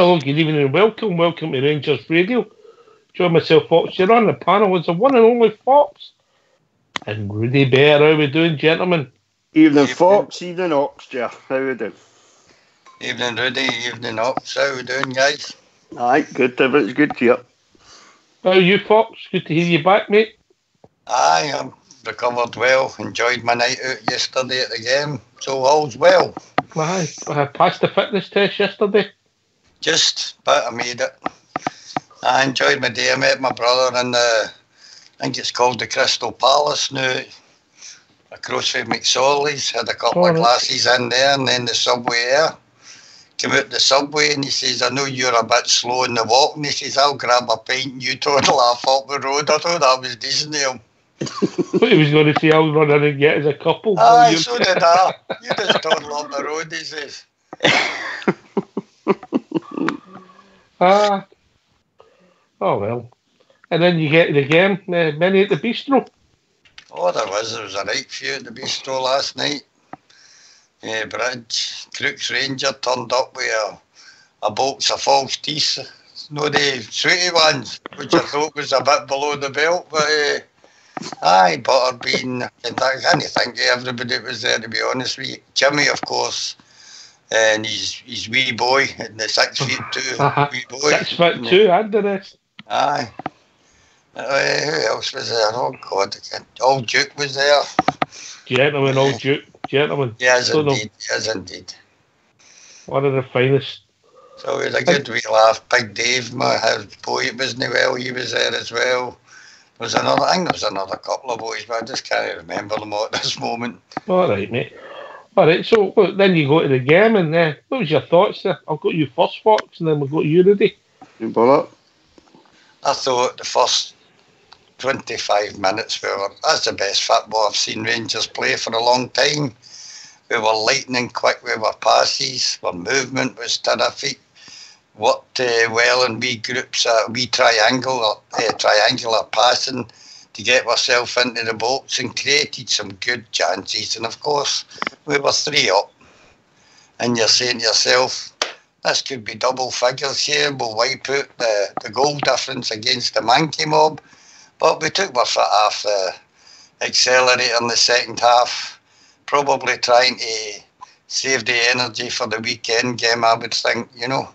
Hello, good evening and welcome. Welcome to Rangers Radio. Join myself, Fox. You're on the panel is the one and only Fox. And Rudy Bear. How we doing, gentlemen? Evening, Fox. Evening, Ox, Jeff. How we doing? Evening, Rudy. Evening, Ox. How we doing, guys? Aye, good. Everything's good here. How are you, Fox? Good to hear you back, mate. Aye, I'm recovered well. Enjoyed my night out yesterday at the game. So all's well. Aye, I passed the fitness test yesterday. Just, but I made it. I enjoyed my day. I met my brother in the, I think it's called the Crystal Palace now, across from McSorley's. Had a couple of glasses in there, and then the subway there. Came out the subway and he says, I know you're a bit slow in the walk. And he says, I'll grab a pint and you toddle off up the road. I thought that was decent of him. But he was going to say, I'll run in and get as a couple. Aye, so did I. You just toddle up the road, he says. Oh well. And then you get to the game, many at the bistro. Oh, there was a right few at the bistro last night. Bridge, Crooks Ranger turned up with a box of false teeth. No, the sweetie ones, which I thought was a bit below the belt, but aye, butterbean. I can't think of everybody that was there, to be honest with you. Jimmy, of course, and his wee boy, in the 6'2" wee boy. 6'2", and the rest. Aye. Who else was there? Oh God, Old Duke was there. Gentleman, Old Duke. Gentlemen. Yes, indeed. Yes, indeed. One of the finest. So it was a good wee laugh. Big Dave, his boy, wasn't well. He was there as well. I think there was another couple of boys, but I just can't remember them all at this moment. All right, mate. All right, so then you go to the game, and what was your thoughts there? I'll go to you first, Fox, and then we'll go to you, Rudy. You bother? I thought the first 25 minutes that's the best football I've seen Rangers play for a long time. We were lightning quick with our passes, our movement was terrific, worked well in wee groups, wee triangular passing to get ourselves into the box and created some good chances, and of course we were 3 up and you're saying to yourself, this could be double figures here, we'll wipe out the goal difference against the Monkey Mob. But we took our foot off the accelerator in the second half, probably trying to save the energy for the weekend game, I would think, you know.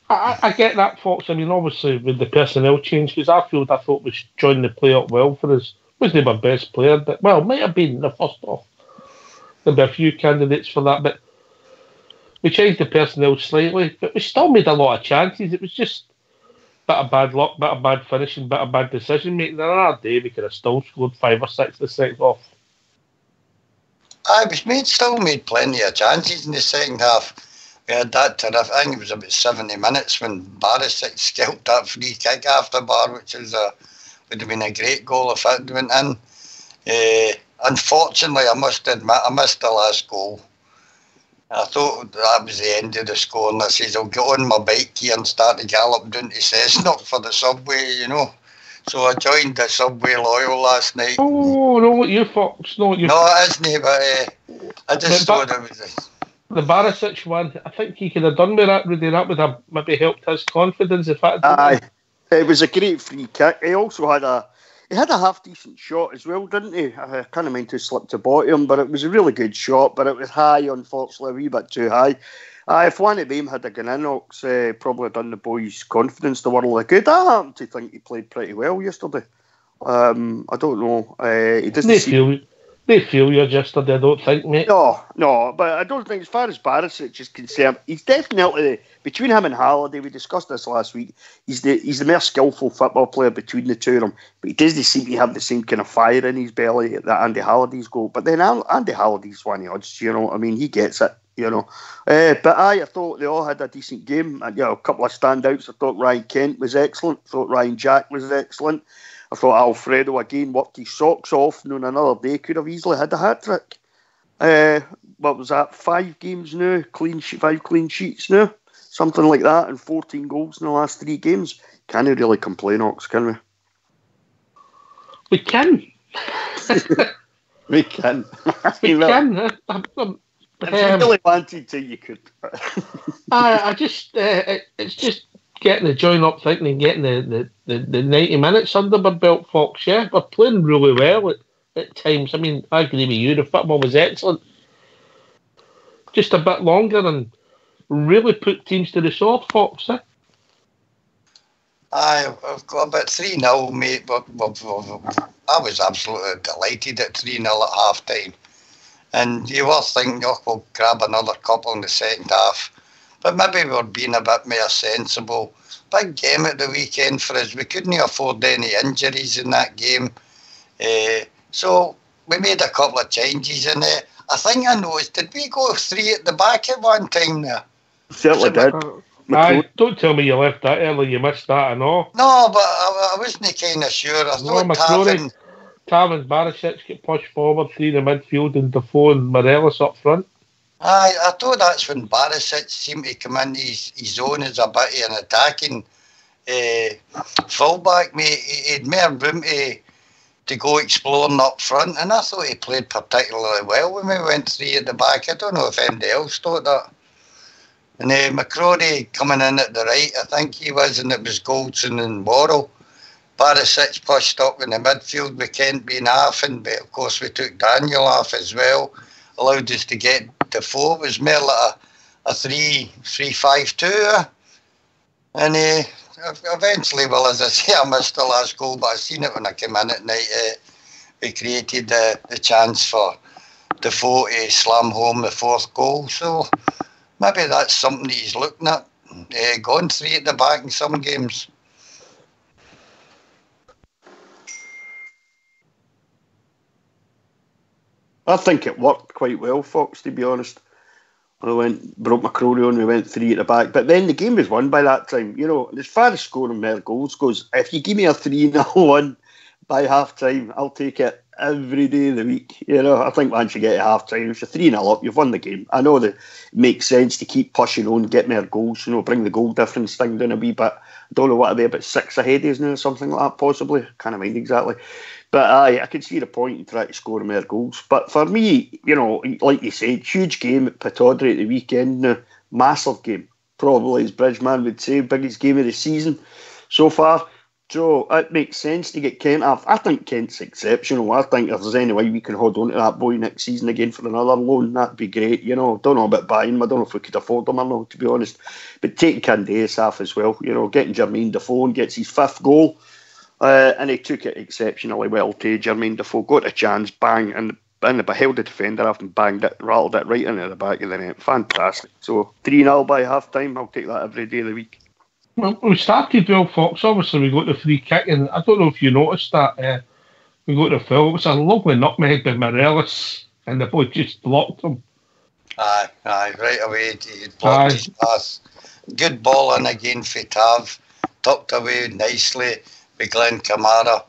I get that, Fox. I mean, obviously, with the personnel change, because Arfield, I thought, was joining the play up well for us. Wasn't my best player, but, well, might have been the first off. There'll be a few candidates for that, but we changed the personnel slightly, but we still made a lot of chances. It was just bit of bad luck, bit of bad finishing, bit of bad decision making. Another day we could have still scored 5 or 6 the second half. Still made plenty of chances in the second half. We had that terrific, I think it was about 70 minutes when Barisic scalped that free kick after the bar, which would have been a great goal if it went in. Unfortunately, I must admit, I missed the last goal. I thought that was the end of the score, and I says, I'll get on my bike here and start to gallop down to Cessnock for the subway, you know. So I joined the Subway Loyal last night. Oh, no, you Fox. No, it isn't, but I just thought it was... The Barisic one, I think he could have done with that, Rudy. That would have maybe helped his confidence if that... Aye, it was a great free kick. He also had a half-decent shot as well, didn't he? I kind of meant to slip to bottom, but it was a really good shot, but it was high, unfortunately, a wee bit too high. If one of them had gone in, Ox, probably done the boys' confidence the world of good. I happen to think he played pretty well yesterday. I don't know. He doesn't They feel you yesterday, I don't think, mate. No, but I don't think, as far as Barisic is concerned, he's definitely, between him and Halliday, we discussed this last week, he's the more skillful football player between the two of them, but he doesn't seem to have the same kind of fire in his belly that Andy Halliday's got. But then Andy Halliday's one of the odds, you know, I mean, he gets it, you know. But I thought they all had a decent game, and, you know, a couple of standouts. I thought Ryan Kent was excellent, I thought Ryan Jack was excellent. I thought Alfredo again worked his socks off, and on another day could have easily had a hat-trick. What was that, 5 games now? 5 clean sheets now? Something like that, and 14 goals in the last 3 games. Can't really complain, Ox, can we? We can. We can. We can. If you really wanted to, you could. I just, it's just getting the join up thinking and getting the 90 minutes under my belt, Fox. Yeah, we're playing really well at times. I mean, I agree with you. The football was excellent. Just a bit longer and really put teams to the sword, Fox. Eh? I've got about 3-0, mate. I was absolutely delighted at 3-0 at half time. And you were thinking, oh, we'll grab another couple in the second half. But maybe we're being a bit more sensible. Big game at the weekend for us. We couldn't afford any injuries in that game. So we made a couple of changes in it. I think I noticed, did we go 3 at the back at one time there? Certainly did. Don't tell me you left that early. You missed that, I know. No, but I wasn't kind of sure. I thought Tav and Barisic get pushed forward, 3 in the midfield, and Defoe and Morelos up front. I thought that's when Barisic seemed to come into his own as a bit of an attacking fullback, mate. He had more room to go exploring up front, and I thought he played particularly well when we went 3 at the back. I don't know if anybody else thought that. And McCrory coming in at the right, I think he was, and it was Goldson and Worrell. Barisic pushed up in the midfield with Kent being half, and but of course we took Daniel off as well. Allowed us to get Defoe. It was more like a 3-5-2. And eventually, well, as I say, I missed the last goal, but I seen it when I came in at night. We created the chance for Defoe to slam home the 4th goal. So maybe that's something that he's looking at. Going 3 at the back in some games. I think it worked quite well, Fox, to be honest. Broke McCrory on, we went 3 at the back. But then the game was won by that time. You know, as far as scoring more goals goes, if you give me a 3-0 win by half time, I'll take it every day of the week. You know, I think once you get to half time, if you're 3-0 up, you've won the game. I know that it makes sense to keep pushing on, get more goals, you know, bring the goal difference thing down a wee bit. I don't know what, are they about 6 ahead, isn't it, or something like that, possibly? Can't mind exactly. But I can see the point in trying to score more goals. But for me, you know, like you said, huge game at Pittodrie at the weekend. Massive game. Probably, as Bridgeman would say, biggest game of the season so far. So it makes sense to get Kent off. I think Kent's exceptional. I think if there's any way we can hold on to that boy next season again for another loan, that'd be great. You know, don't know about buying him. I don't know if we could afford him or not, to be honest. But taking Candace off as well, you know, getting Jermaine Defoe and gets his 5th goal. And he took it exceptionally well to Jermaine Defoe. Got a chance, bang, and held the defender off and banged it, rattled it right into the back of the net. Fantastic. So 3-0 by half time. I'll take that every day of the week. Well, we started well, Fox. Obviously, we got the free kick, and I don't know if you noticed that we got the foul. It was a lovely nutmeg by Morelos, and the boy just blocked him. Aye, right away. He blocked his pass. Good ball in again for Tav. Tucked away nicely. Glenn Kamara.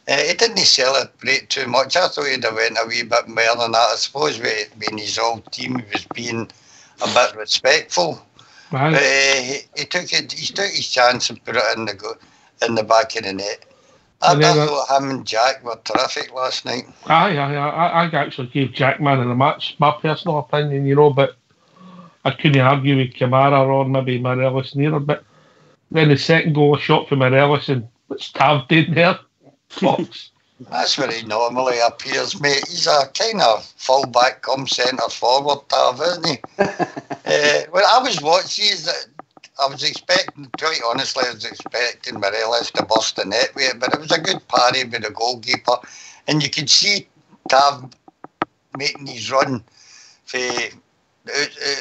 He didn't celebrate too much. I thought he'd have went a wee bit more than that. I suppose being his old team, he was being a bit respectful. Right. But he took his chance and put it in the back of the net. I thought him and Jack were terrific last night. I actually gave Jack man of the match, my personal opinion, you know, but I couldn't argue with Kamara or maybe Morelos neither. But then the second goal, a shot for Morelos, and what's Tav did there? Fox. That's where he normally appears, mate. He's a kind of full-back come centre forward, Tav, isn't he? When I was watching, I was expecting, quite honestly, Morelos to bust the net with it, but it was a good parry with the goalkeeper. And you could see Tav making his run for out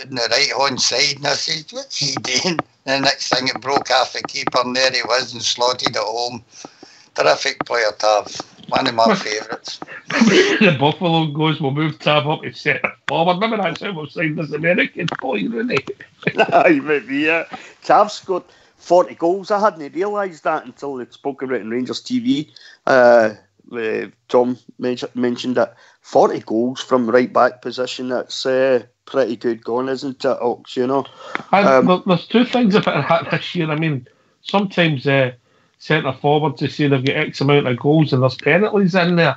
on the right-hand side, and I said, what's he doing? And the next thing, it broke off the keeper, and there he was, and slotted it home. Terrific player, Tav. One of my favourites. The Buffalo goes, we'll move Tav up to centre forward. Remember that's how we've signed this American boy, Rooney? Aye, maybe, yeah. Tav scored 40 goals. I hadn't realised that until they spoke about it in Rangers TV. Tom mentioned that 40 goals from right-back position. That's pretty good going, isn't it, Ox, you know? There's two things about that this year. I mean, sometimes centre forwards, they say they've got X amount of goals and there's penalties in there.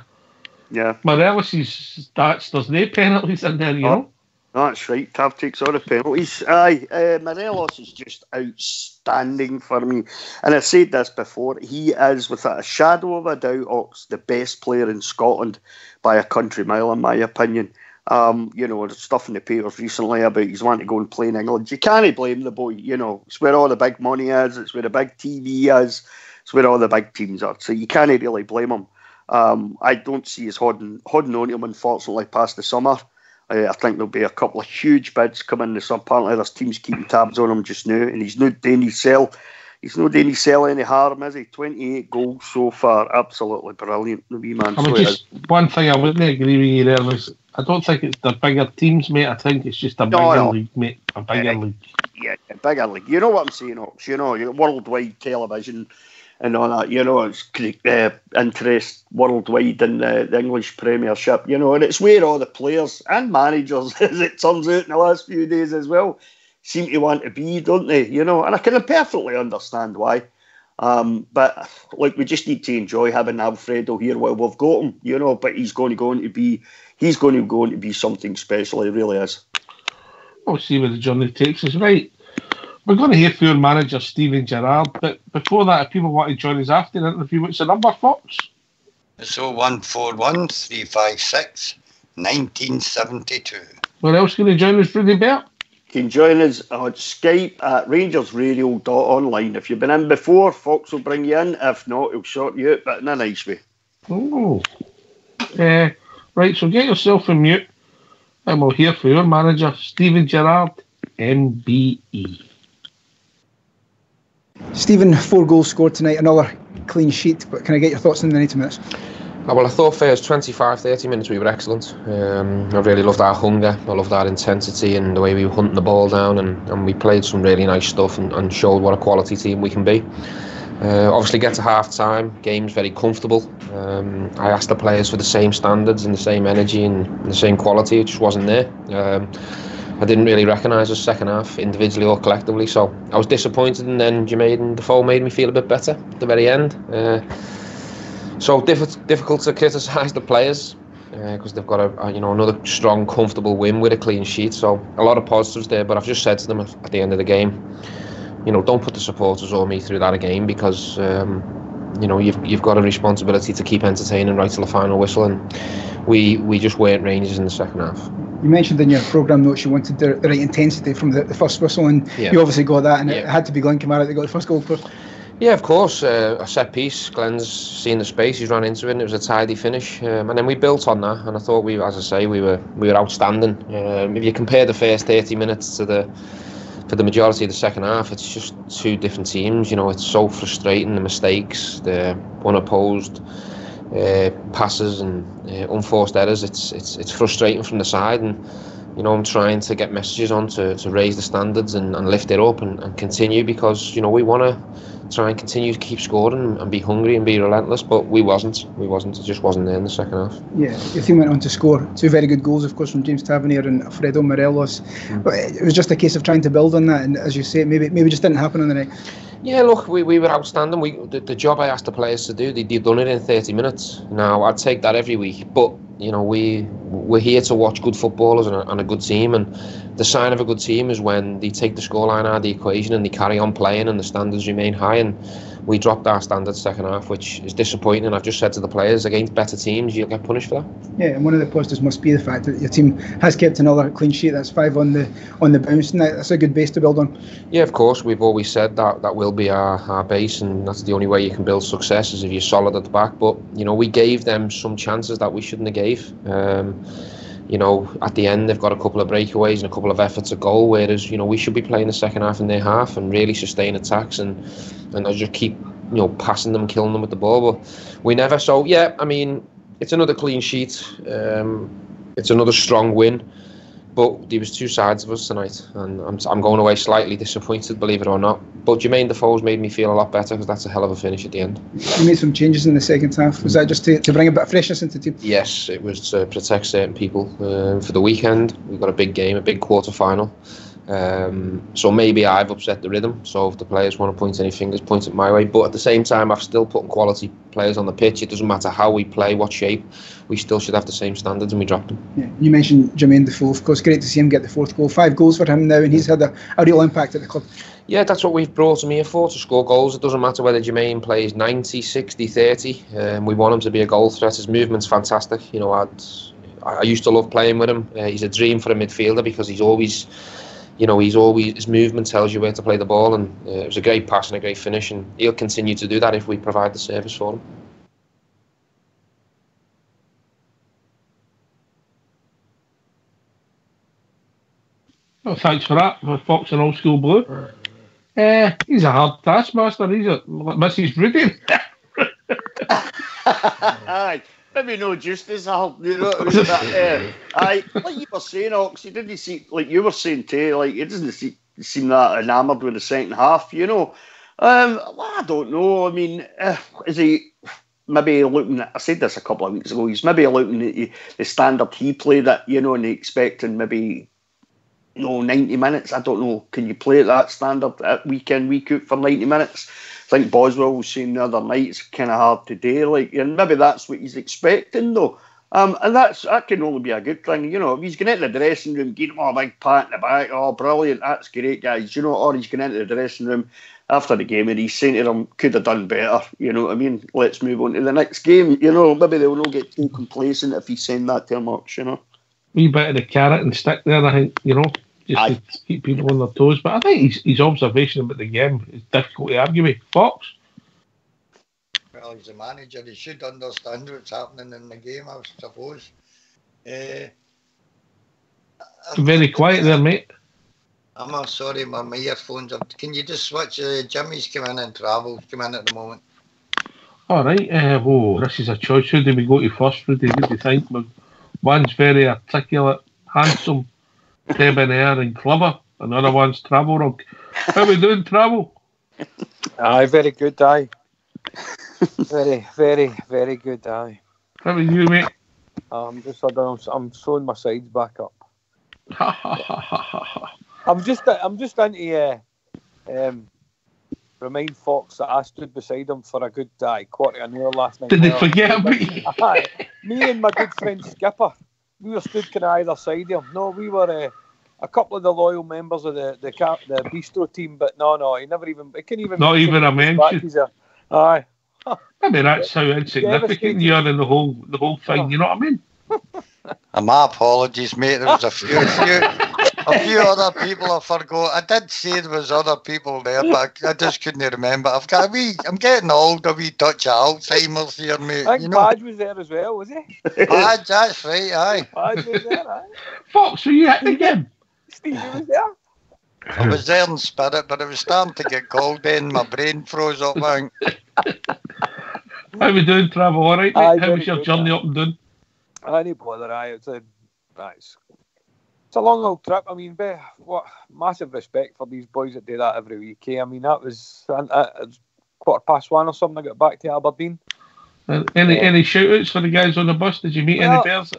Yeah. Morelos' stats, there's no penalties in there, you know? That's right. Tav takes all the penalties. Aye, Morelos is just outstanding for me. And I've said this before. He is, without a shadow of a doubt, the best player in Scotland by a country mile, in my opinion. There's stuff in the papers recently about he's wanting to go and play in England. You can't blame the boy. It's where all the big money is. It's where the big TV is. It's where all the big teams are. So you can't really blame him. I don't see us holding on to him, unfortunately, past the summer. I think there'll be a couple of huge bids coming this summer. Apparently, there's teams keeping tabs on him just now, and he's not doing his sell. He's not doing his sell any harm, is he? 28 goals so far, absolutely brilliant. The wee man. One thing I wouldn't agree with you there was I don't think it's the bigger teams, mate. I think it's just a bigger league, mate. A bigger league. Yeah, a bigger league. You know what I'm saying, Ox? Worldwide television. And all that, it's interest worldwide in the English Premiership, and it's where all the players and managers, as it turns out in the last few days as well, seem to want to be, don't they? And I can perfectly understand why. But we just need to enjoy having Alfredo here while we've got him, but he's going to go on to be something special. He really is. We'll see where the journey takes us, right? We're going to hear from your manager, Steven Gerrard, but before that, if people want to join us after the interview, what's the number, Fox? It's 0141 356 1972. Where else can you join us, Rudy Bert? You can join us on Skype at rangersradio.online. If you've been in before, Fox will bring you in. If not, he'll sort you out, but in a nice way. Oh. Right, so get yourself on mute, and we'll hear from your manager, Steven Gerrard, MBE. Steven, 4 goals scored tonight, another clean sheet, but can I get your thoughts in the 90 minutes? Well, I thought first 25-30 minutes we were excellent. I really loved our hunger, I loved our intensity and the way we were hunting the ball down, and we played some really nice stuff and showed what a quality team we can be. Obviously get to half time, game's very comfortable. I asked the players for the same standards and the same energy and the same quality, it just wasn't there. I didn't really recognise the second half individually or collectively, so I was disappointed, and then Jermaine and Defoe made me feel a bit better at the very end. So difficult to criticise the players because they've got another strong, comfortable win with a clean sheet. So a lot of positives there, but I've just said to them at the end of the game, don't put the supporters or me through that again, because you've got a responsibility to keep entertaining right till the final whistle, and we just weren't Rangers in the second half. You mentioned in your programme notes you wanted the right intensity from the first whistle, and you obviously got that, and it had to be Glenn Kamara that got the first goal first. Yeah, of course. A set piece. Glenn's seen the space. He's ran into it, and it was a tidy finish. And then we built on that. And I thought we were outstanding. If you compare the first 30 minutes for the majority of the second half, it's just two different teams. It's so frustrating, the mistakes, the unopposed passes and unforced errors. It's frustrating from the side, and I'm trying to get messages on to raise the standards and lift it up and continue, because we want to try and continue to keep scoring and be hungry and be relentless, but we wasn't. It just wasn't there in the second half. Yeah, your team went on to score 2 very good goals, of course, from James Tavernier and Alfredo Morelos. But it was just a case of trying to build on that, and as you say, maybe just didn't happen on the night. Yeah, look, we were outstanding. The job I asked the players to do, they'd done it in 30 minutes. Now, I'd take that every week, but we're here to watch good footballers and a good team, and the sign of a good team is when they take the scoreline out of the equation and they carry on playing and the standards remain high, and we dropped our standards second half, which is disappointing. And I've just said to the players, against better teams you'll get punished for that. Yeah, and one of the positives must be the fact that your team has kept another clean sheet. That's 5 on the bounce, and that's a good base to build on. Yeah, of course, we've always said that will be our base, and that's the only way you can build success, is if you're solid at the back. But we gave them some chances that we shouldn't have gave. At the end they've got a couple of breakaways and a couple of efforts at goal, whereas we should be playing the second half in their half and really sustain attacks and I just keep passing them, killing them with the ball, but we never. So yeah, I mean, it's another clean sheet, it's another strong win, but there was 2 sides of us tonight, and I'm going away slightly disappointed, believe it or not. But Jermaine Defoe's made me feel a lot better, because that's a hell of a finish at the end. You made some changes in the second half. Was that just to bring a bit of freshness into the team? Yes, it was to protect certain people for the weekend. We've got a big game, a big quarter final. So maybe I've upset the rhythm. So if the players want to point any fingers, point it my way. But at the same time, I've still put quality players on the pitch. It doesn't matter how we play, what shape. We still should have the same standards, and we dropped them. Yeah, you mentioned Jermaine Defoe. Of course, great to see him get the 4th goal. 5 goals for him now, and he's had a real impact at the club. Yeah, that's what we've brought him here for, to score goals. It doesn't matter whether Jermaine plays 90, 60, 30. We want him to be a goal threat. His movement's fantastic. I used to love playing with him. He's a dream for a midfielder because he's always, his movement tells you where to play the ball, and it was a great pass and a great finish, and he'll continue to do that if we provide the service for him. Well, thanks for that, for Fox and Old School Blue. He's a hard taskmaster. He's a Mrs. Broody. Aye, maybe no justice. Like you were saying, Ox, he didn't seem, like you were saying too, like he doesn't seem that enamoured with the second half. I don't know. I mean, is he maybe looking at? I said this a couple of weeks ago. He's maybe looking at the standard he played at, and expecting maybe 90 minutes. I don't know. Can you play at that standard week in, week out for 90 minutes? I think Boswell was saying the other night it's kind of hard to do. And maybe that's what he's expecting, though. And that can only be a good thing. If he's going into the dressing room, give him a big pat in the back, oh, brilliant, that's great, guys. Or he's going into the dressing room after the game and he's saying to them, could have done better. You know what I mean? Let's move on to the next game. Maybe they'll not get too complacent if he's saying that too much, Wee bit of the carrot and stick there, I think, just to keep people on their toes. But I think his observation about the game is difficult to argue with. Fox? Well, he's a manager. He should understand what's happening in the game, I suppose. Very quiet there, mate. I'm sorry, my earphones are... Can you just switch? Jimmy's come in and Travel's come in at the moment. All right. This is a choice. Who do we go to first, Rudy? What do you think? One's very articulate, handsome, debonair and clever. Another one's Travel Rug. How we doing, Travel? Aye, very good, aye. Very, very, very good, aye. How are you, mate? I'm sewing my sides back up. I'm just into remind Fox that I stood beside him for a good quarter of an hour last night. Did they forget me? Me and my good friend Skipper, we were stood kind of either side of him. No, we were a couple of the loyal members of the bistro team, but no, he couldn't even. Not even a mention. Aye. Maybe that's how insignificant you are in the whole thing. You know what I mean? My apologies, mate. There was a few other people I forgot. I did say there was other people there, but I just couldn't remember. I'm getting old, a wee touch of Alzheimer's here, mate. I think Padge was there as well, was he? Padge, that's right, aye. Padge was there, aye. Fox, were you at the game? Stevie was there. I was there in spirit, but it was starting to get cold then. My brain froze up, man. How we doing, Travel? All right, mate? How was your journey up and down? I didn't bother, aye. It's a long old trip. I mean, what massive respect for these boys that do that every week. I mean, that was 1:15 or something. I got back to Aberdeen. Any shout-outs for the guys on the bus? Did you meet any bears?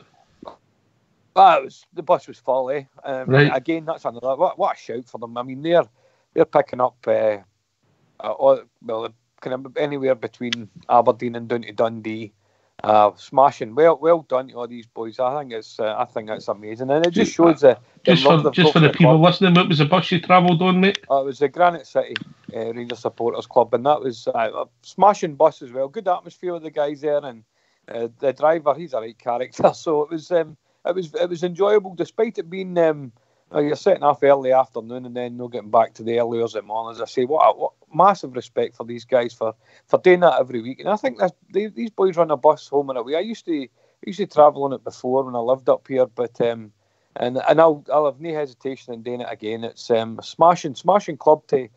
The bus was full, eh? Right. Again, that's another. What a shout for them. I mean, they're picking up kind of anywhere between Aberdeen and down to Dundee. Smashing. Well done to all these boys. I think it's amazing, and it just shows just for the people listening. What was the bus you travelled on, mate? It was the Granite City Rangers Supporters Club, and that was a smashing bus as well. Good atmosphere with the guys there, and the driver, he's a right character. So it was enjoyable, despite it being you're setting off early afternoon and then not getting back to the early hours of the morning. As I say, what massive respect for these guys for doing that every week. And I think these boys run a bus home and away. I used to travel on it before when I lived up here, but and I'll have no hesitation in doing it again. It's a smashing club to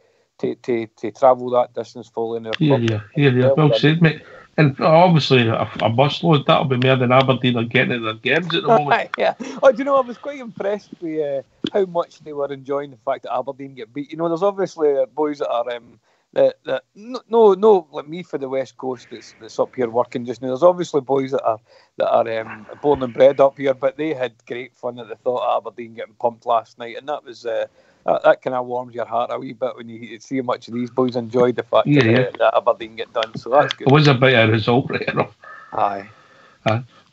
travel that distance fully in their club. Yeah. Well said, mate. And obviously, a busload, that'll be more than Aberdeen are getting in their games at the moment. Yeah. Oh, do you know, I was quite impressed with how much they were enjoying the fact that Aberdeen get beat. There's obviously boys that are no like me for the West Coast that's up here working just now. There's obviously boys that are born and bred up here, but they had great fun at the thought of Aberdeen getting pumped last night, and that was that kind of warms your heart a wee bit when you see how much of these boys enjoyed the fact that Aberdeen get done. So that's good. It was a bit of a result, right enough. Aye.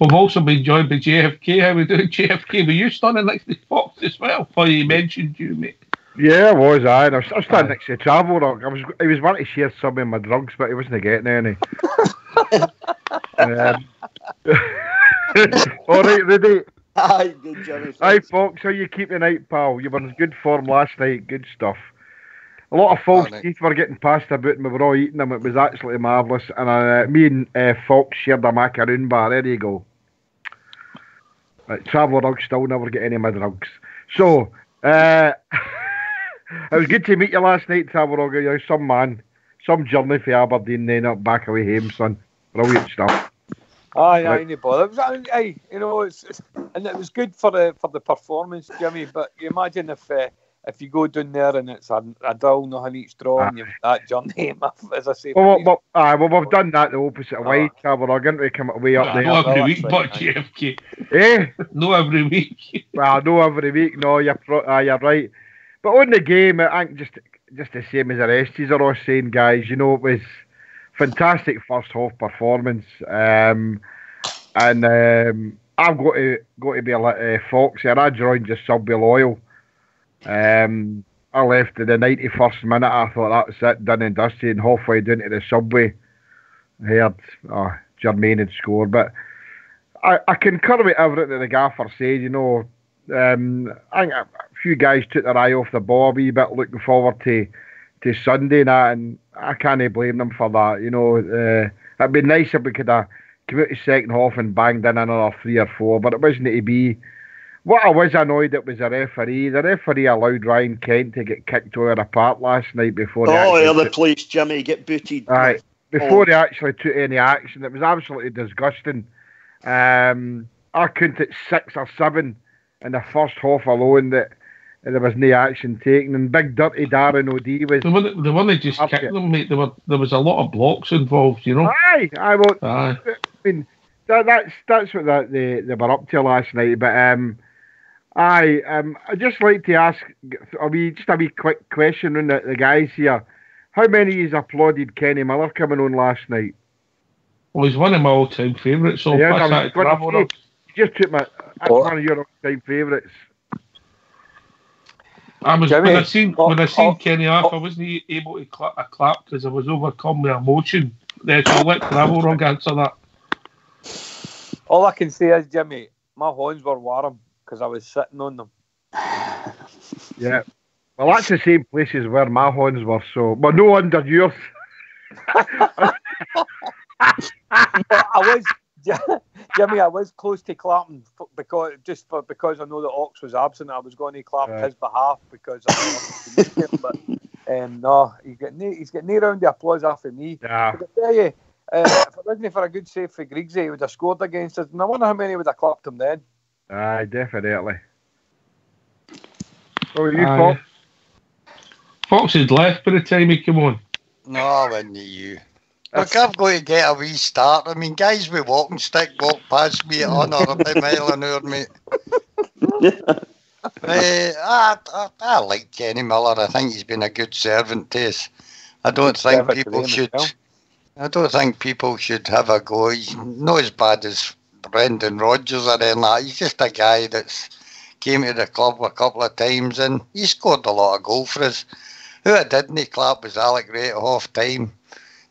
We've also been joined by JFK. How we doing, JFK? Were you standing next to Fox as well? Before he mentioned you, mate. Yeah, I was. I was standing next to the travel dog. He was wanting to share some of my drugs, but he wasn't getting any. All right, Rudy. Aye, good, Jimmy. Hi, Fox. How you keeping tonight, pal? You were in good form last night. Good stuff. A lot of false teeth were getting passed about, and we were all eating them. It was absolutely marvellous. And me and Fox shared a macaroon bar. There you go. Right, travel dog still never get any of my drugs. So, it was good to meet you last night, travel dog. You're some man. Some journey for Aberdeen, then up back away home, son. Brilliant stuff. Aye, no bother. And it was good for the performance, Jimmy. But you imagine if you go down there and it's a dull, nothing each draw, and you've that journey, as I say. Well, we've done that the opposite way, travel dog. Didn't we come way up there? Not every week, but JFK. No every week. Well, no every week. No, you're right. But on the game, I think just the same as the rest of you are all saying, guys. You know, it was fantastic first half performance, and I've got to be a Fox here. I joined just Subway loyal. I left in the 91st minute. I thought that was it, done and dusted, and halfway down to the Subway, I heard Jermaine had scored. But I concur with everything that the gaffer said. You know, I think a few guys took their eye off the ball a wee bit, looking forward to Sunday and I can't blame them for that. You know, it'd be nice if we could have come out the second half and banged in another 3 or 4, but it wasn't to be. What I was annoyed at was the referee. The referee allowed Ryan Kent to get kicked over the park last night before. The place, Jimmy, get booted. Right, before he actually took any action. It was absolutely disgusting. I couldn't at 6 or 7 in the first half alone that there was no action taken. And big dirty Darren O'D was the one that just kicked them, mate. There was a lot of blocks involved, you know. I mean, that's what they were up to last night. But I'd just like to ask a wee quick question on the guys here. How many of you applauded Kenny Miller coming on last night? Well, he's one of my all-time favourites. So you just took one of your all-time favourites. When I seen Kenny off, I wasn't able to clap because I was overcome with emotion. So I'll let Travel Rug answer that. All I can say is, Jimmy, my horns were warm because I was sitting on them. Yeah. Well, that's the same places where my horns were, but no under yours. Jimmy, I was close to clapping because I know that Ox was absent. I was going to clap his behalf because but no, he's got no round the applause after me. Yeah. But I tell you, if it wasn't for a good save for Griggsy, he would have scored against us. And I wonder how many would have clapped him then. Aye, definitely. Oh, you Fox? Fox had left by the time he came on. No, I wouldn't you. Look, I've got to get a wee start. I mean, guys with walking stick walk past me at on or about a mile an hour, mate. I like Kenny Miller. I think he's been a good servant to us. I don't think people should have a go. He's not as bad as Brendan Rodgers or anything like that. He's just a guy that's came to the club a couple of times and he scored a lot of goals for us. Who I didn't clap was Alec Ray at half time.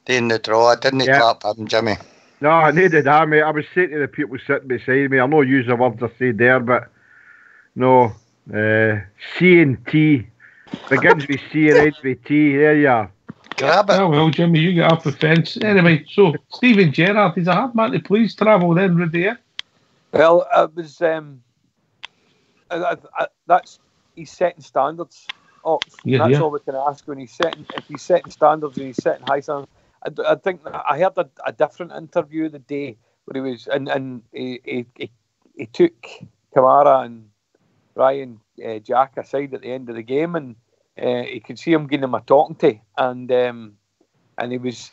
In the draw, I didn't clap him, Jimmy. No, I needed that, mate. I was saying to the people sitting beside me, I know use the words I said there, but no. C and T. Begins with C and ends with T. There you are. Grab it. Oh, well, Jimmy, you get up the fence. Anyway, so Stephen Gerrard, he's a hard man to please. Travel then, Rudy. Well, it was. That's he's setting standards. That's all we can ask when he's setting. If he's setting standards and he's setting high standards. I think I heard a different interview the day where he was and he took Kamara and Ryan Jack aside at the end of the game and he could see him giving him a talking to and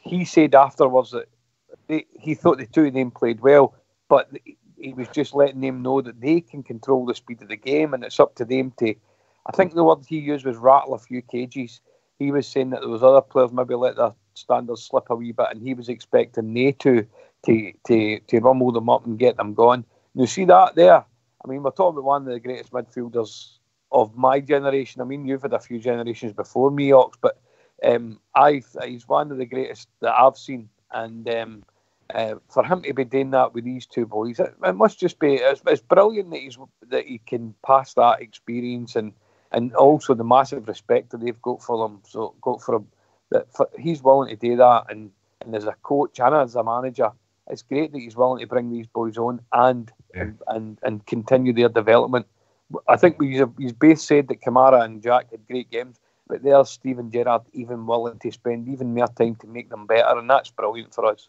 he said afterwards that he thought the two of them played well, but he was just letting them know that they can control the speed of the game and it's up to them to I think the word he used was rattle a few cages. He was saying that there was other players maybe let their standards slip a wee bit, and he was expecting they to rumble them up and get them going. You see that there? I mean, we're talking about one of the greatest midfielders of my generation. I mean, you've had a few generations before me, Ox, but he's one of the greatest that I've seen. And for him to be doing that with these two boys, it must just be, it's brilliant that he can pass that experience and also the massive respect that they've got for him. He's willing to do that, and as a coach and as a manager, it's great that he's willing to bring these boys on and continue their development. I think he's both said that Kamara and Jack had great games, but there's Steven Gerrard even willing to spend even more time to make them better, and that's brilliant for us.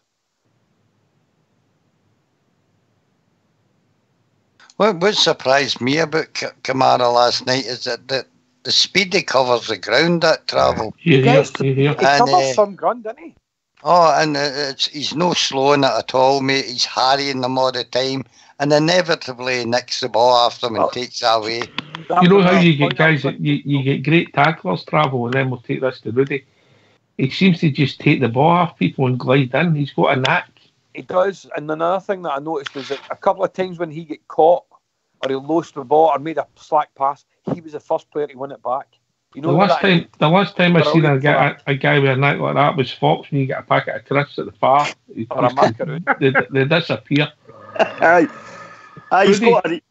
What surprised me about Kamara last night is that the speed he covers the ground at travel. He covers some ground, doesn't he? Oh, and he's no slowing it at all, mate. He's harrying them all the time, and inevitably nicks the ball after them and takes it away. You know how you get guys, you get great tacklers travel, and then we'll take this to Rudy. He seems to just take the ball off people and glide in. He's got a knack. He does, and another thing that I noticed was that a couple of times when he get caught or he lost the ball or made a slack pass, he was the first player to win it back. You know, the last time I seen a guy with a knack like that was Fox when you get a packet of crisps at the bar. Or a macaroon. They disappear.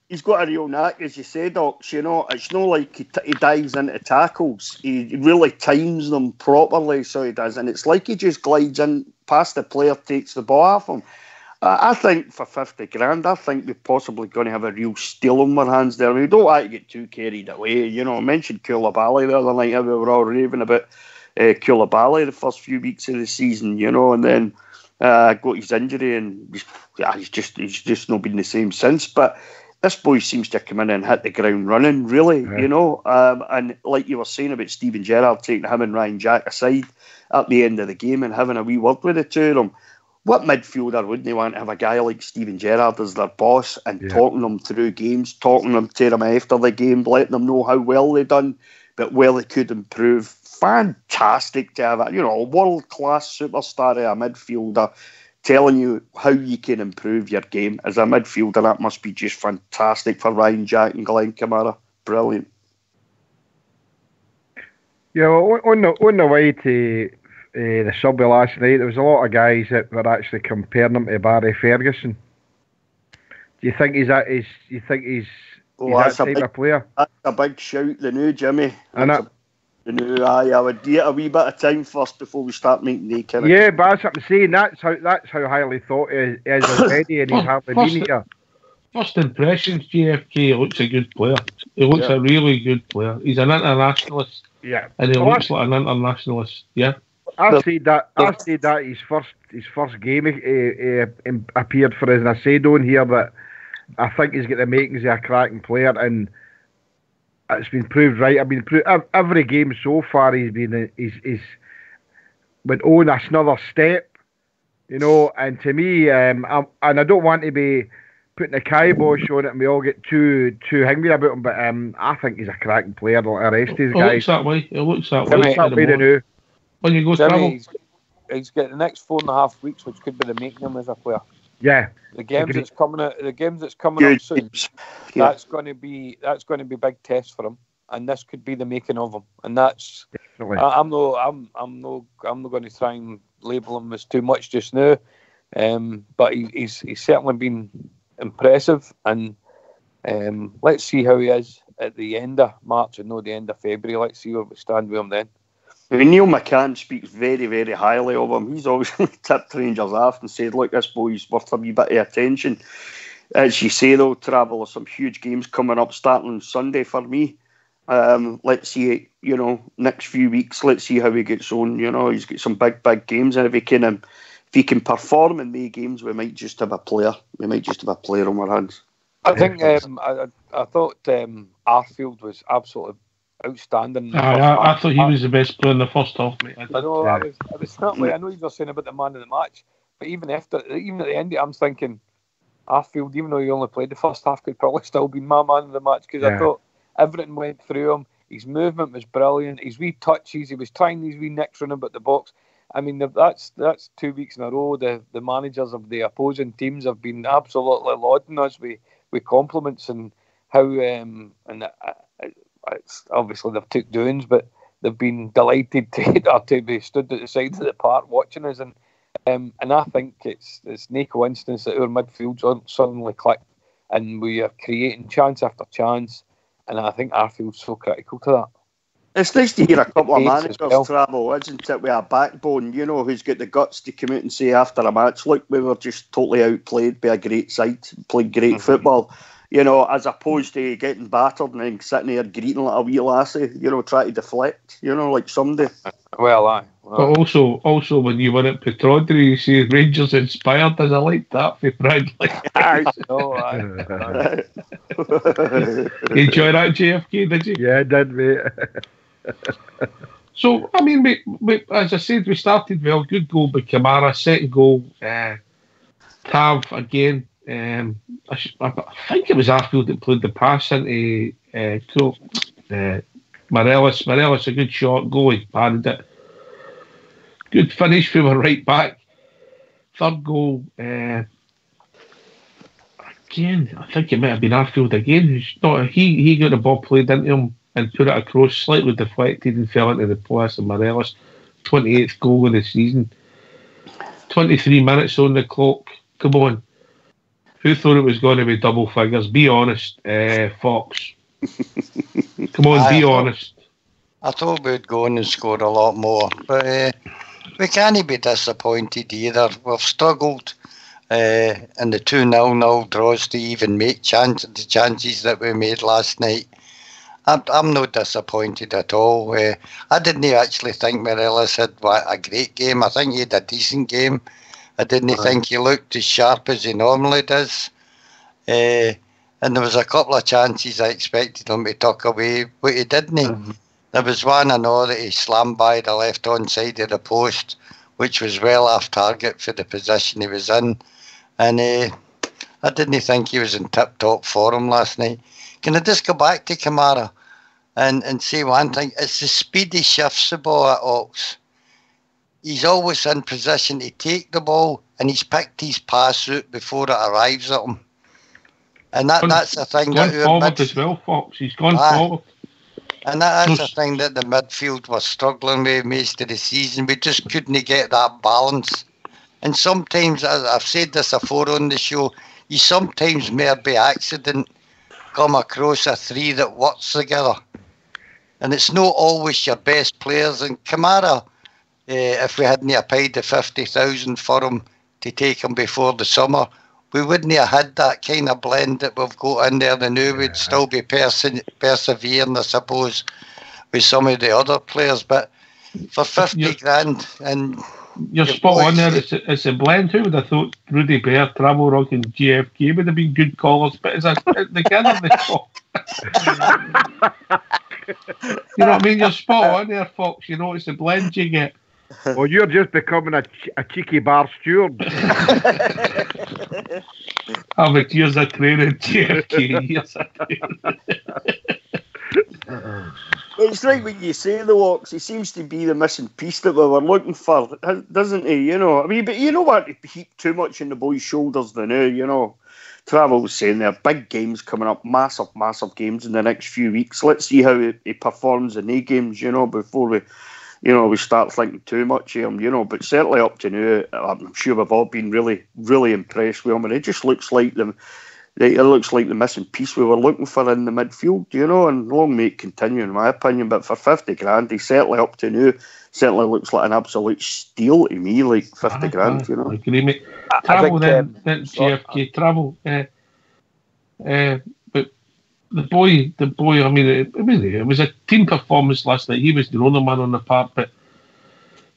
He's got a real knack, as you said, Ox. You know, it's not like he dives into tackles. He really times them properly, so he does. And it's like he just glides in past the player, takes the ball off him. I think for 50 grand, I think we're possibly going to have a real steal on our hands there. We don't want to get too carried away. You know, I mentioned Koulibaly the other night. We were all raving about Koulibaly the first few weeks of the season, you know, and then got his injury and he's just not been the same since. But this boy seems to come in and hit the ground running, really, you know. And like you were saying about Steven Gerrard taking him and Ryan Jack aside at the end of the game and having a wee word with the two of them. What midfielder wouldn't they want to have a guy like Steven Gerrard as their boss and talking them through games, talking them to them after the game, letting them know how well they done, but where they could improve. Fantastic to have a world-class superstar of a midfielder telling you how you can improve your game. As a midfielder, that must be just fantastic for Ryan Jack and Glenn Kamara. Brilliant. Yeah, well, on the way to the subway last night, there was a lot of guys that were actually comparing him to Barry Ferguson. Do you think he's that type of player? That's a big shout, the new Jimmy. I would give it a wee bit of time first before we start making the kind of... Yeah, but that's what I'm saying. That's how highly thought he is already, and he's hardly been here. First impressions, JFK looks a good player. He looks a really good player. He's an internationalist. Yeah. And he looks like an internationalist. Yeah. I said that his first game he appeared for us, and I said on here that I think he's got the makings of a cracking player, and it's been proved right. I mean, every game so far he's went on another step, you know. And to me, and I don't want to be putting a kibosh on it, and we all get too angry about him. But I think he's a cracking player like the rest of these guys. It looks that way to do. When you go Jimmy, he's got the next 4.5 weeks, which could be the making him as a player. Yeah, the games that's coming up soon. Yeah. That's going to be big tests for him, and this could be the making of him. And that's definitely. I'm not going to try and label him as too much just now, but he's certainly been impressive, and let's see how he is at the end of March and not the end of February. Let's see where we stand with him then. I mean, Neil McCann speaks very, very highly of him. He's obviously tipped Rangers off and said, look, this boy's worth a wee bit of attention. As you say, though, Travel, there's some huge games coming up starting on Sunday for me. Let's see, next few weeks, let's see how he gets on. He's got some big games, and if he can perform in the games, we might just have a player. We might just have a player on our hands. I think I thought Arfield was absolutely outstanding. I thought he was the best player in the first half, mate. I was certainly. I know you were saying about the man of the match, but even at the end, I'm thinking Arfield, even though he only played the first half, could probably still be my man of the match, because I thought everything went through him. His movement was brilliant. His wee touches, he was trying these wee nicks running about the box. I mean, that's 2 weeks in a row. The managers of the opposing teams have been absolutely lauding us with compliments and how it's obviously they've took doings, but they've been delighted to be stood at the side of the park watching us. And I think it's no coincidence that our midfield suddenly clicked and we are creating chance after chance. And I think Arfield's so critical to that. It's nice to hear a couple of managers travel, isn't it, with a backbone, who's got the guts to come out and say after a match, look, we were just totally outplayed by a great side, played great football, as opposed to getting battered and then sitting there greeting like a wee lassie, trying to deflect, like somebody. Well, aye. But also when you were at Petrodry, you see Rangers inspired, as I like that for Bradley. Aye. You enjoy that, JFK, did you? Yeah, I did, mate. So, I mean, we, as I said, we started well. Good goal by Kamara. Second goal, Tav again. I think it was Arfield that played the pass into Morelos. Morelos, a good shot. Goalie parried it. Good finish from a right back. Third goal, again, I think it might have been Arfield again. He got the ball played into him and put it across, slightly deflected and fell into the place of Morelos. 28th goal of the season. 23 minutes on the clock. Come on. Who thought it was going to be double figures? Be honest, Fox. Come on, be honest. I thought we'd go on and score a lot more, but we can't be disappointed either. We've struggled in the 2-0 draws to even make the chances that we made last night. I'm not disappointed at all. I didn't actually think Morelos had a great game. I think he had a decent game. I didn't think he looked as sharp as he normally does. And there was a couple of chances I expected him to tuck away, but he didn't. Mm-hmm. There was one I know that he slammed by the left-hand side of the post, which was well off target for the position he was in. And I didn't think he was in tip-top form last night. Can I just go back to Kamara and say one thing? It's the speed he shifts the ball at Ox. He's always in position to take the ball, and he's picked his pass route before it arrives at him. And that's the thing. He's gone forward as well, Fox. He's gone forward. And that's the thing that the midfield was struggling with most of the season. We just couldn't get that balance. And sometimes, as I've said this before on the show, you sometimes may by accident come across a three that works together. And it's not always your best players. And Kamara, if we hadn't paid the 50,000 for him to take him before the summer, we wouldn't have had that kind of blend that we've got in there. And now we'd still be persevering, I suppose, with some of the other players. But for 50 grand, and you're spot on there. It's a blend. Who would have thought Rudy Bear, Travel Rock, and GFK would have been good callers? But as together they talk. You know what I mean? You're spot on there, Fox. You know, it's a blend you get. Well, you're just becoming a cheeky bar steward. I'm like, years of training, GFK, years of training. It's right what you say, the Walks. He seems to be the missing piece that we were looking for, doesn't he? You know, I mean, but you know what? He heaped too much on the boys' shoulders now, you know. Travel was saying there are big games coming up, massive games in the next few weeks. Let's see how he performs in the games, you know, before we start thinking too much of him, you know. But certainly up to now, I'm sure we've all been really, really impressed with him. And it just looks like the missing piece we were looking for in the midfield, you know. And long may it continue, in my opinion. But for 50 grand, he certainly up to now certainly looks like an absolute steal to me, like 50 grand, you know. I agree, mate. Travel then GFK, Travel. But the boy, I mean, it was a team performance last night. He was the only man on the park, but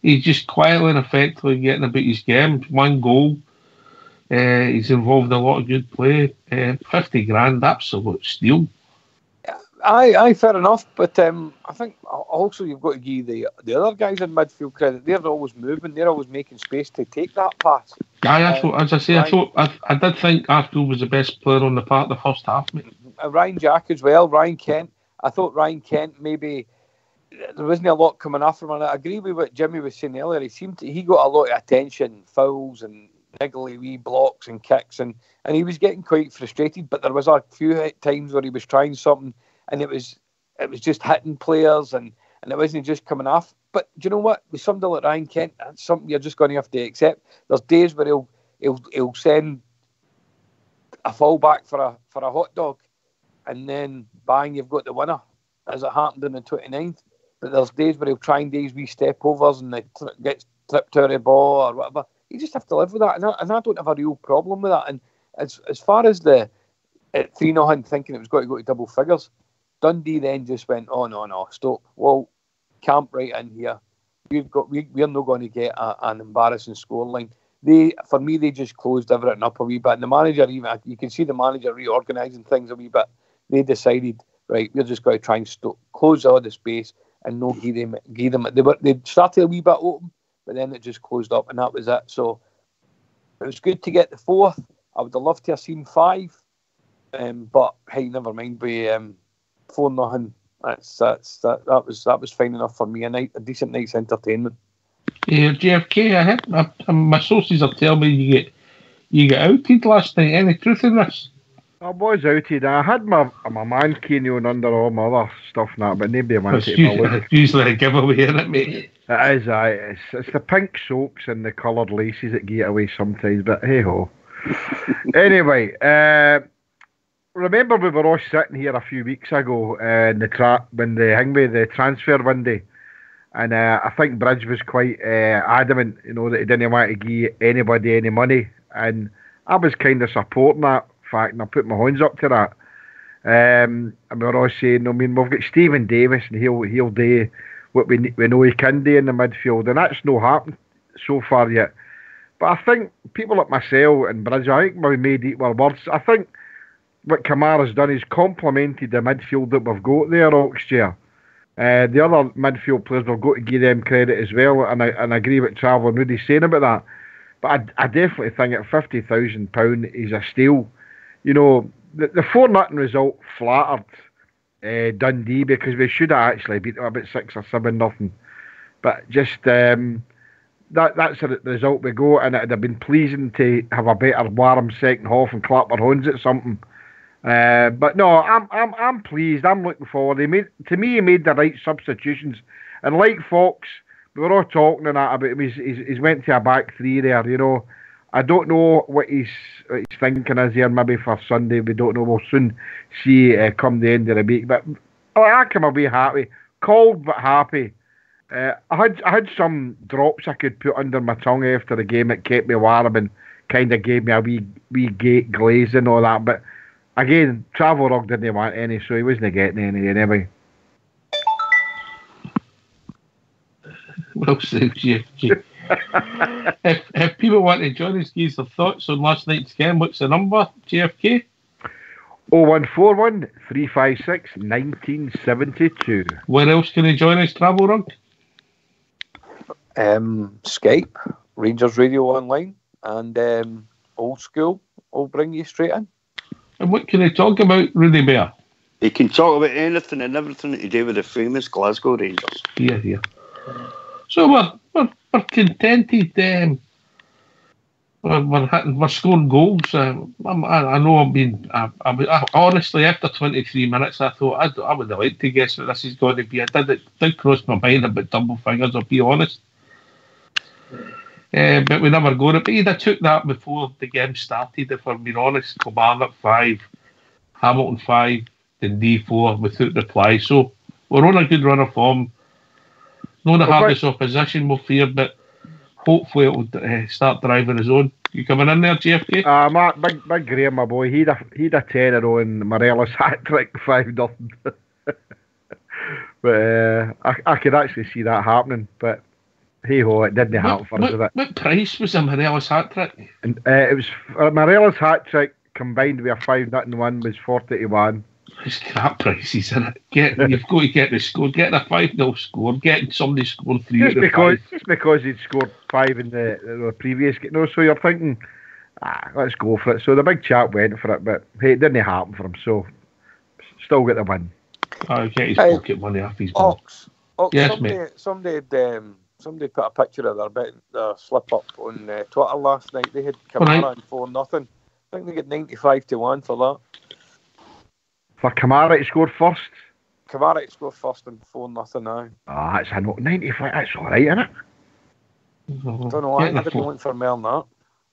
he's just quietly and effectively getting about his game. One goal. He's involved in a lot of good play. 50 grand, absolute steal. Aye, fair enough. But I think also you've got to give the other guys in midfield credit. They're always moving. They're always making space to take that pass. Aye, I thought I did think Arfield was the best player on the park the first half, mate. Ryan Jack as well. Ryan Kent. I thought Ryan Kent maybe there wasn't a lot coming after him. And I agree with what Jimmy was saying earlier. He got a lot of attention, fouls and niggly wee blocks and kicks, and he was getting quite frustrated. But there was a few times where he was trying something, and it was just hitting players, and it wasn't just coming off. But do you know what? With somebody like Ryan Kent, that's something you're just going to have to accept. There's days where he'll send a full-back for a hot dog, and then bang, you've got the winner, as it happened in the 29th. But there's days where he'll try and do his wee step overs and they gets tripped out of the ball or whatever. You just have to live with that, and I don't have a real problem with that. And as far as the 3-0 thinking it was going to go to double figures, Dundee then just went, oh no, stop. Well, camp right in here. We're not going to get an embarrassing scoreline. For me, they just closed everything up a wee bit. And the manager, even you can see the manager reorganising things a wee bit. They decided, right, we're just going to try and close all the space and not give them. They started a wee bit open, but then it just closed up, and that was it. So it was good to get the 4th. I would have loved to have seen 5, but hey, never mind. We 4-0. That was fine enough for me. A decent night's entertainment. Yeah, JFK. My sources are telling me you get outed last night. Any truth in this? I was outed. I had my mankini on under all my other stuff and that, but nobody wanted to take my look. It's usually a giveaway, isn't it, mate? It is, aye. It's the pink soaks and the coloured laces that get away sometimes, but hey ho. Anyway, remember we were all sitting here a few weeks ago in the transfer window, and I think Bridge was quite adamant, that he didn't want to give anybody any money, and I was kind of supporting that fact, and I put my hands up to that. And we were all saying, we've got Stephen Davis, and he'll do what we know he can do in the midfield, and that's not happened so far yet. But I think people like myself and Bridge, I think we made equal words. I think what Kamara's done is complemented the midfield that we've got there, Oxchair. The other midfield players, we've got to give them credit as well, and I agree with Travel and Rudy saying about that. But I definitely think at £50,000 is a steal. The 4-0 result flattered Dundee because we should have actually beat them about 6 or 7-0. But just that's the result we got, and it'd have been pleasing to have a better warm second half and clap our hands at something. But no, I'm pleased. I'm looking forward. He made the right substitutions, and like Fox, we were all talking and that about him. He's went to a back three there. I don't know what he's thinking is here. Maybe for Sunday, we don't know. We'll soon see come the end of the week. But I come away happy, cold but happy. I had some drops I could put under my tongue after the game. It kept me warm and kind of gave me a wee gate glaze and all that. But again, Travelrog didn't want any, so he wasn't getting any anyway. Well said, GFG. If people want to join us, give their thoughts on last night's game, what's the number, GFK? 0141 356 1972. Where else can they join us, Travelrug? Skype, Rangers Radio Online, and Old School will bring you straight in. And what can they talk about, Rudy Bear? He can talk about anything and everything to do with the famous Glasgow Rangers. Yeah. So we're contented. We're scoring goals. I know. I honestly, after 23 minutes, I thought I would have liked to guess what this is going to be. It did cross my mind about double figures. I'll be honest. But we never got it. But I took that before the game started. If I'm being honest, Kilmarnock 5, Hamilton 5, Dundee 4 without reply. So we're on a good run of form. Not the hardest opposition, we'll fear, but hopefully it'll start driving us on. You coming in there, GFK? Big Graham, my boy. He'd a tenner on Morelos hat trick 5-0. But I could actually see that happening. But hey ho, it didn't happen for us. What price was a Morelos hat trick? And it was Morelos hat trick combined with a 5-0 one was 40-1. It's crap prices, isn't it? You've got to get the score, getting a 5-0 score, getting somebody scored 3 just because he'd scored 5 in the previous game. So you're thinking, let's go for it. So the big chap went for it, but hey, it didn't happen for him. So still get the win. I'll get his pocket money off his ball. Ox, Yes, somebody put a picture of their slip up on Twitter last night. They had Kamara and 4-0. I think they get 95-1 for that. For Kamara to score first? Kamara to score first and 4-0 now. That's a 95. That's alright, isn't it? Don't know. I didn't want for more than that.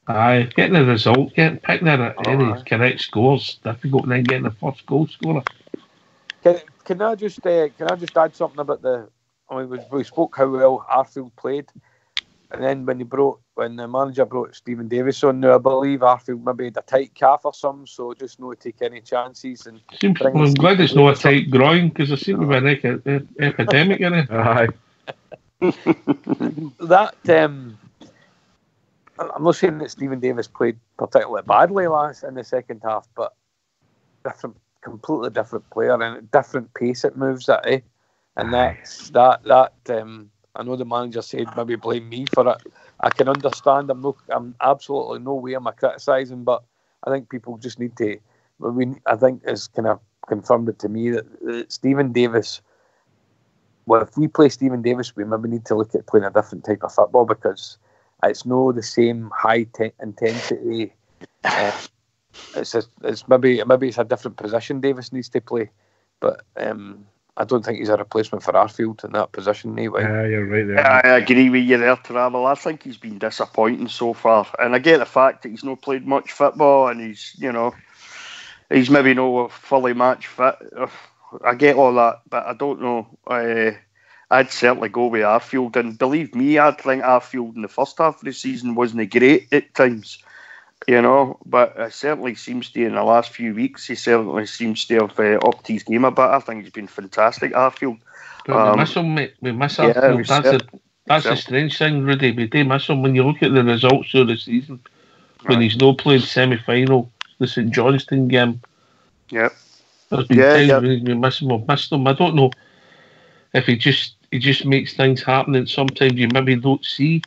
Aye, getting the result, picking any correct scores, difficult, and then getting the first goal scorer. Can I just add something about we spoke how well Arfield played, and then when the manager brought Stephen Davis on, now I believe Arfield maybe had a tight calf or something, so just not take any chances. And I'm glad it's not a tight groin, because I seem to be an epidemic in it. Aye. I'm not saying that Stephen Davis played particularly badly in the second half, but completely different player and a different pace it moves at, eh? And that I know the manager said maybe blame me for it. I can understand. I'm absolutely no way am I criticising, but I think people just need to. I think it's kind of confirmed it to me that Stephen Davis. Well, if we play Stephen Davis, we maybe need to look at playing a different type of football, because it's no the same high intensity. It's maybe it's a different position Davis needs to play, but I don't think he's a replacement for Arfield in that position anyway. Yeah, you're right there. Yeah, I agree with you there, Travel. I think he's been disappointing so far, and I get the fact that he's not played much football, and he's he's maybe not fully match fit. I get all that, but I don't know. I'd certainly go with Arfield, and believe me, I think Arfield in the first half of the season wasn't great at times, but it certainly seems to, in the last few weeks, he certainly seems to have upped his game a bit. I think he's been fantastic, Arfield. We miss him, mate. We miss Arfield. That's the strange thing, Rudy. We do miss him when you look at the results of the season. When he's not played semi-final, the St Johnstone game. Yep. There's been times when we miss him. We've missed him. I don't know if he just makes things happen, and sometimes you maybe don't see.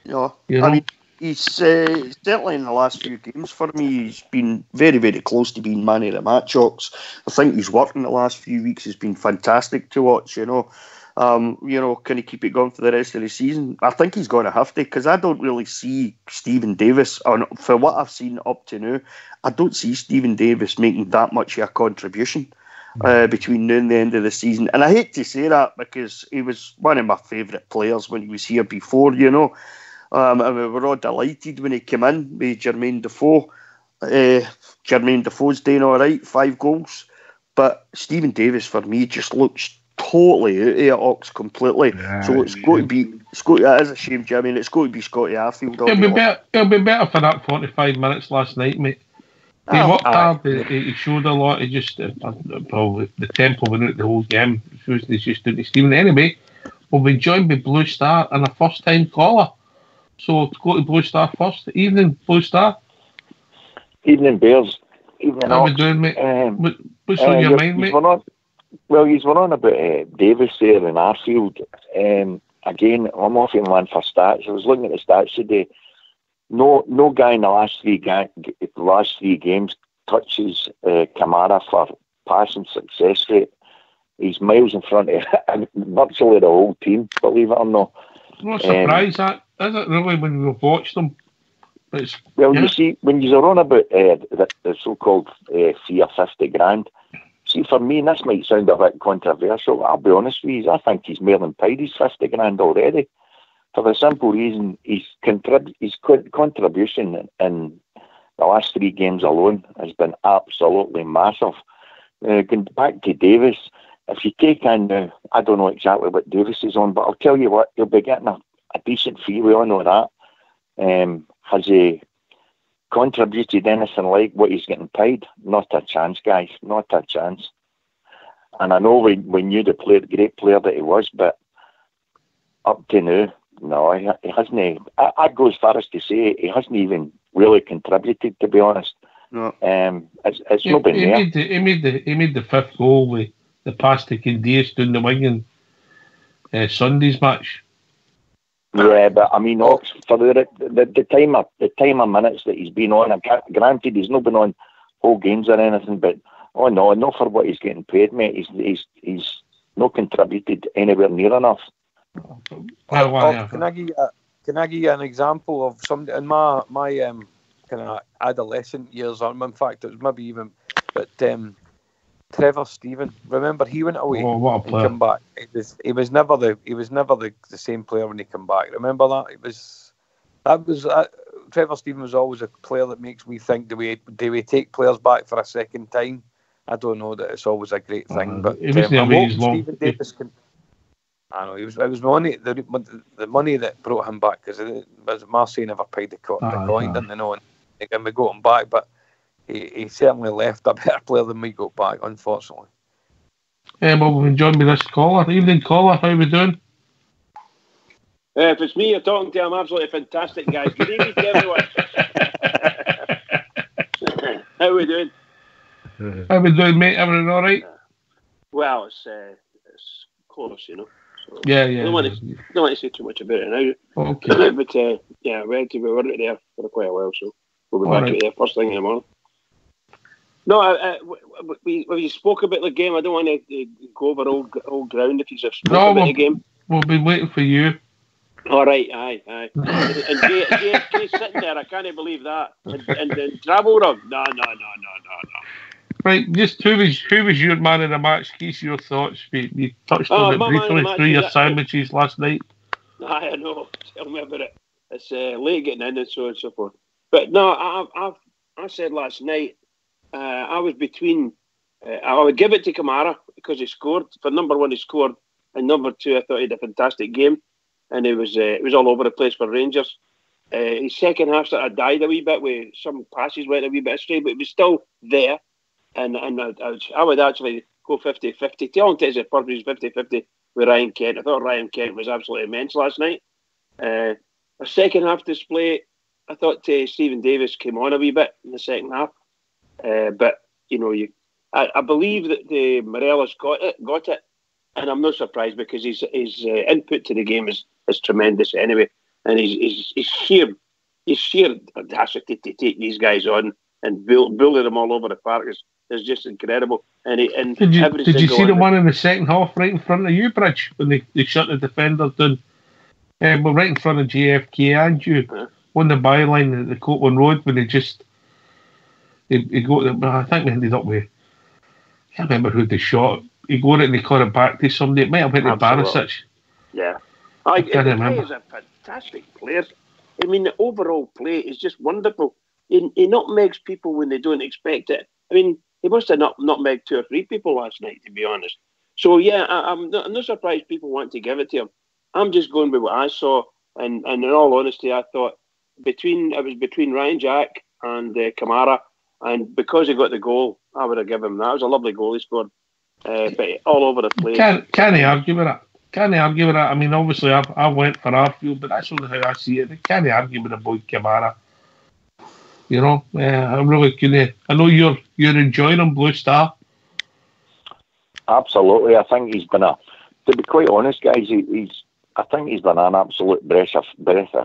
I mean, he's certainly in the last few games for me, he's been very, very close to being man of the match, Ox. I think his work in the last few weeks has been fantastic to watch, can he keep it going for the rest of the season? I think he's going to have to, because I don't really see Stephen Davis, for what I've seen up to now, I don't see Stephen Davis making that much of a contribution between now and the end of the season. And I hate to say that, because he was one of my favourite players when he was here before, and we were all delighted when he came in with Jermaine Defoe. Jermaine Defoe's doing all right, 5 goals. But Stephen Davis, for me, just looks totally out of it, Ox, completely. Yeah, so it's got to be. That is a shame, Jimmy. It's got to be Scotty Arfield. It'll be better for that 45 minutes last night, mate. He worked hard. He showed a lot. He just probably the tempo went out the whole game. He's just doing his Stephen. Anyway, we'll be joined by Blue Star and a first-time caller. So to go to Blue Star first. Evening, Blue Star. Evening, Bears. Evening. How are we doing, mate? What's on your mind, mate? He's went on about Davis there in Arfield. Again, I'm often one for stats. I was looking at the stats today. No guy in the last three games touches Kamara for passing success rate. He's miles in front of virtually the whole team, believe it or not. What surprise that is it really when we've watched them? You see, when you're on about the so-called fee of 50 grand, see, for me, and this might sound a bit controversial, I'll be honest with you, I think he's more than paid his 50 grand already. For the simple reason, his contribution in the last 3 games alone has been absolutely massive. Going back to Davis, if you take in now, I don't know exactly what Davis is on, but I'll tell you what, he'll be getting a decent fee, we all know that. Has he contributed anything like what he's getting paid? Not a chance, guys, not a chance. And I know we knew the great player that he was, but up to now, no, he hasn't. I'd go as far as to say he hasn't even really contributed, to be honest. No. It's not been there. He made the 5th goal with the pass to Candias down the wing in Sunday's match. Yeah, but I mean, for the time of minutes that he's been on, granted he's not been on whole games or anything, but Oh no, not for what he's getting paid, mate. He's not contributed anywhere near enough. Can I give you an example of somebody in my kind of adolescent years? In fact, it was maybe even, but Trevor Stephen. Remember, he went away and came back. He was never the same player when he came back. Remember that? Trevor Stephen was always a player that makes me think: do we take players back for a second time? I don't know that it's always a great thing, but I'm hoping Stephen Davis can. I know it was the money that brought him back, because Marseille never paid the coin, didn't they? Know, and we got him back, but he certainly left a better player than we got back, unfortunately. Well, we've been joined by this caller. Evening, caller. How are we doing? If it's me you're talking to, I'm absolutely fantastic, guys. Good evening to everyone. How are we doing? How we doing, mate? Everything all right? Well, it's close, you know. So Yeah. I don't want to say too much about it now. Okay. But we were out there for quite a while, so we'll be back out there first thing in the morning. No, we spoke about the game. I don't want to go over old ground if you have spoken about the game. We'll be waiting for you. All right, aye. And Jay's sitting there. I can't believe that. And travel run. No. Right, just who was your man of the match? Keith, your thoughts? You touched on it briefly through your sandwiches last night. Aye, I know. Tell me about it. It's late getting in and so on and so forth. But no, I said last night, I was between. I would give it to Kamara because he scored. For number one, he scored, and number two, I thought he had a fantastic game, and it was all over the place for Rangers. His second half sort of died a wee bit, with some passes went a wee bit astray, but it was still there. And I would actually go 50-50. To all intents and purposes, 50-50 with Ryan Kent. I thought Ryan Kent was absolutely immense last night. A second half display, I thought Stephen Davis came on a wee bit in the second half. But, you know, I believe that Morelos got it. And I'm not surprised because his input to the game is tremendous anyway. And his sheer audacity to take these guys on and bully them all over the park is just incredible. And did you see the one in the second half right in front of you, Bridge, when they shut the defenders down? Well, right in front of JFK and you on the byline at the Copeland Road when he got. I think they ended up with. I can't remember who they shot. He got it and he caught it back to somebody. It might have been to Barisic. Yeah, I can't remember. He's a fantastic player. I mean, the overall play is just wonderful. He nutmegs people when they don't expect it. I mean, he must have nutmegged 2 or 3 people last night, to be honest. So yeah, I'm not surprised people want to give it to him. I'm just going with what I saw, and in all honesty, I thought it was between Ryan Jack and Kamara, and because he got the goal, I would have given him that. It was a lovely goal he scored, but all over the place. Can't argue with that. I mean, obviously, I went for Arfield, but that's only how I see it. Can't argue with the boy Kamara. You know, I'm really couldn't. I know you're enjoying him, Blue Star. Absolutely, I think he's been to be quite honest, guys, I think he's been an absolute breath of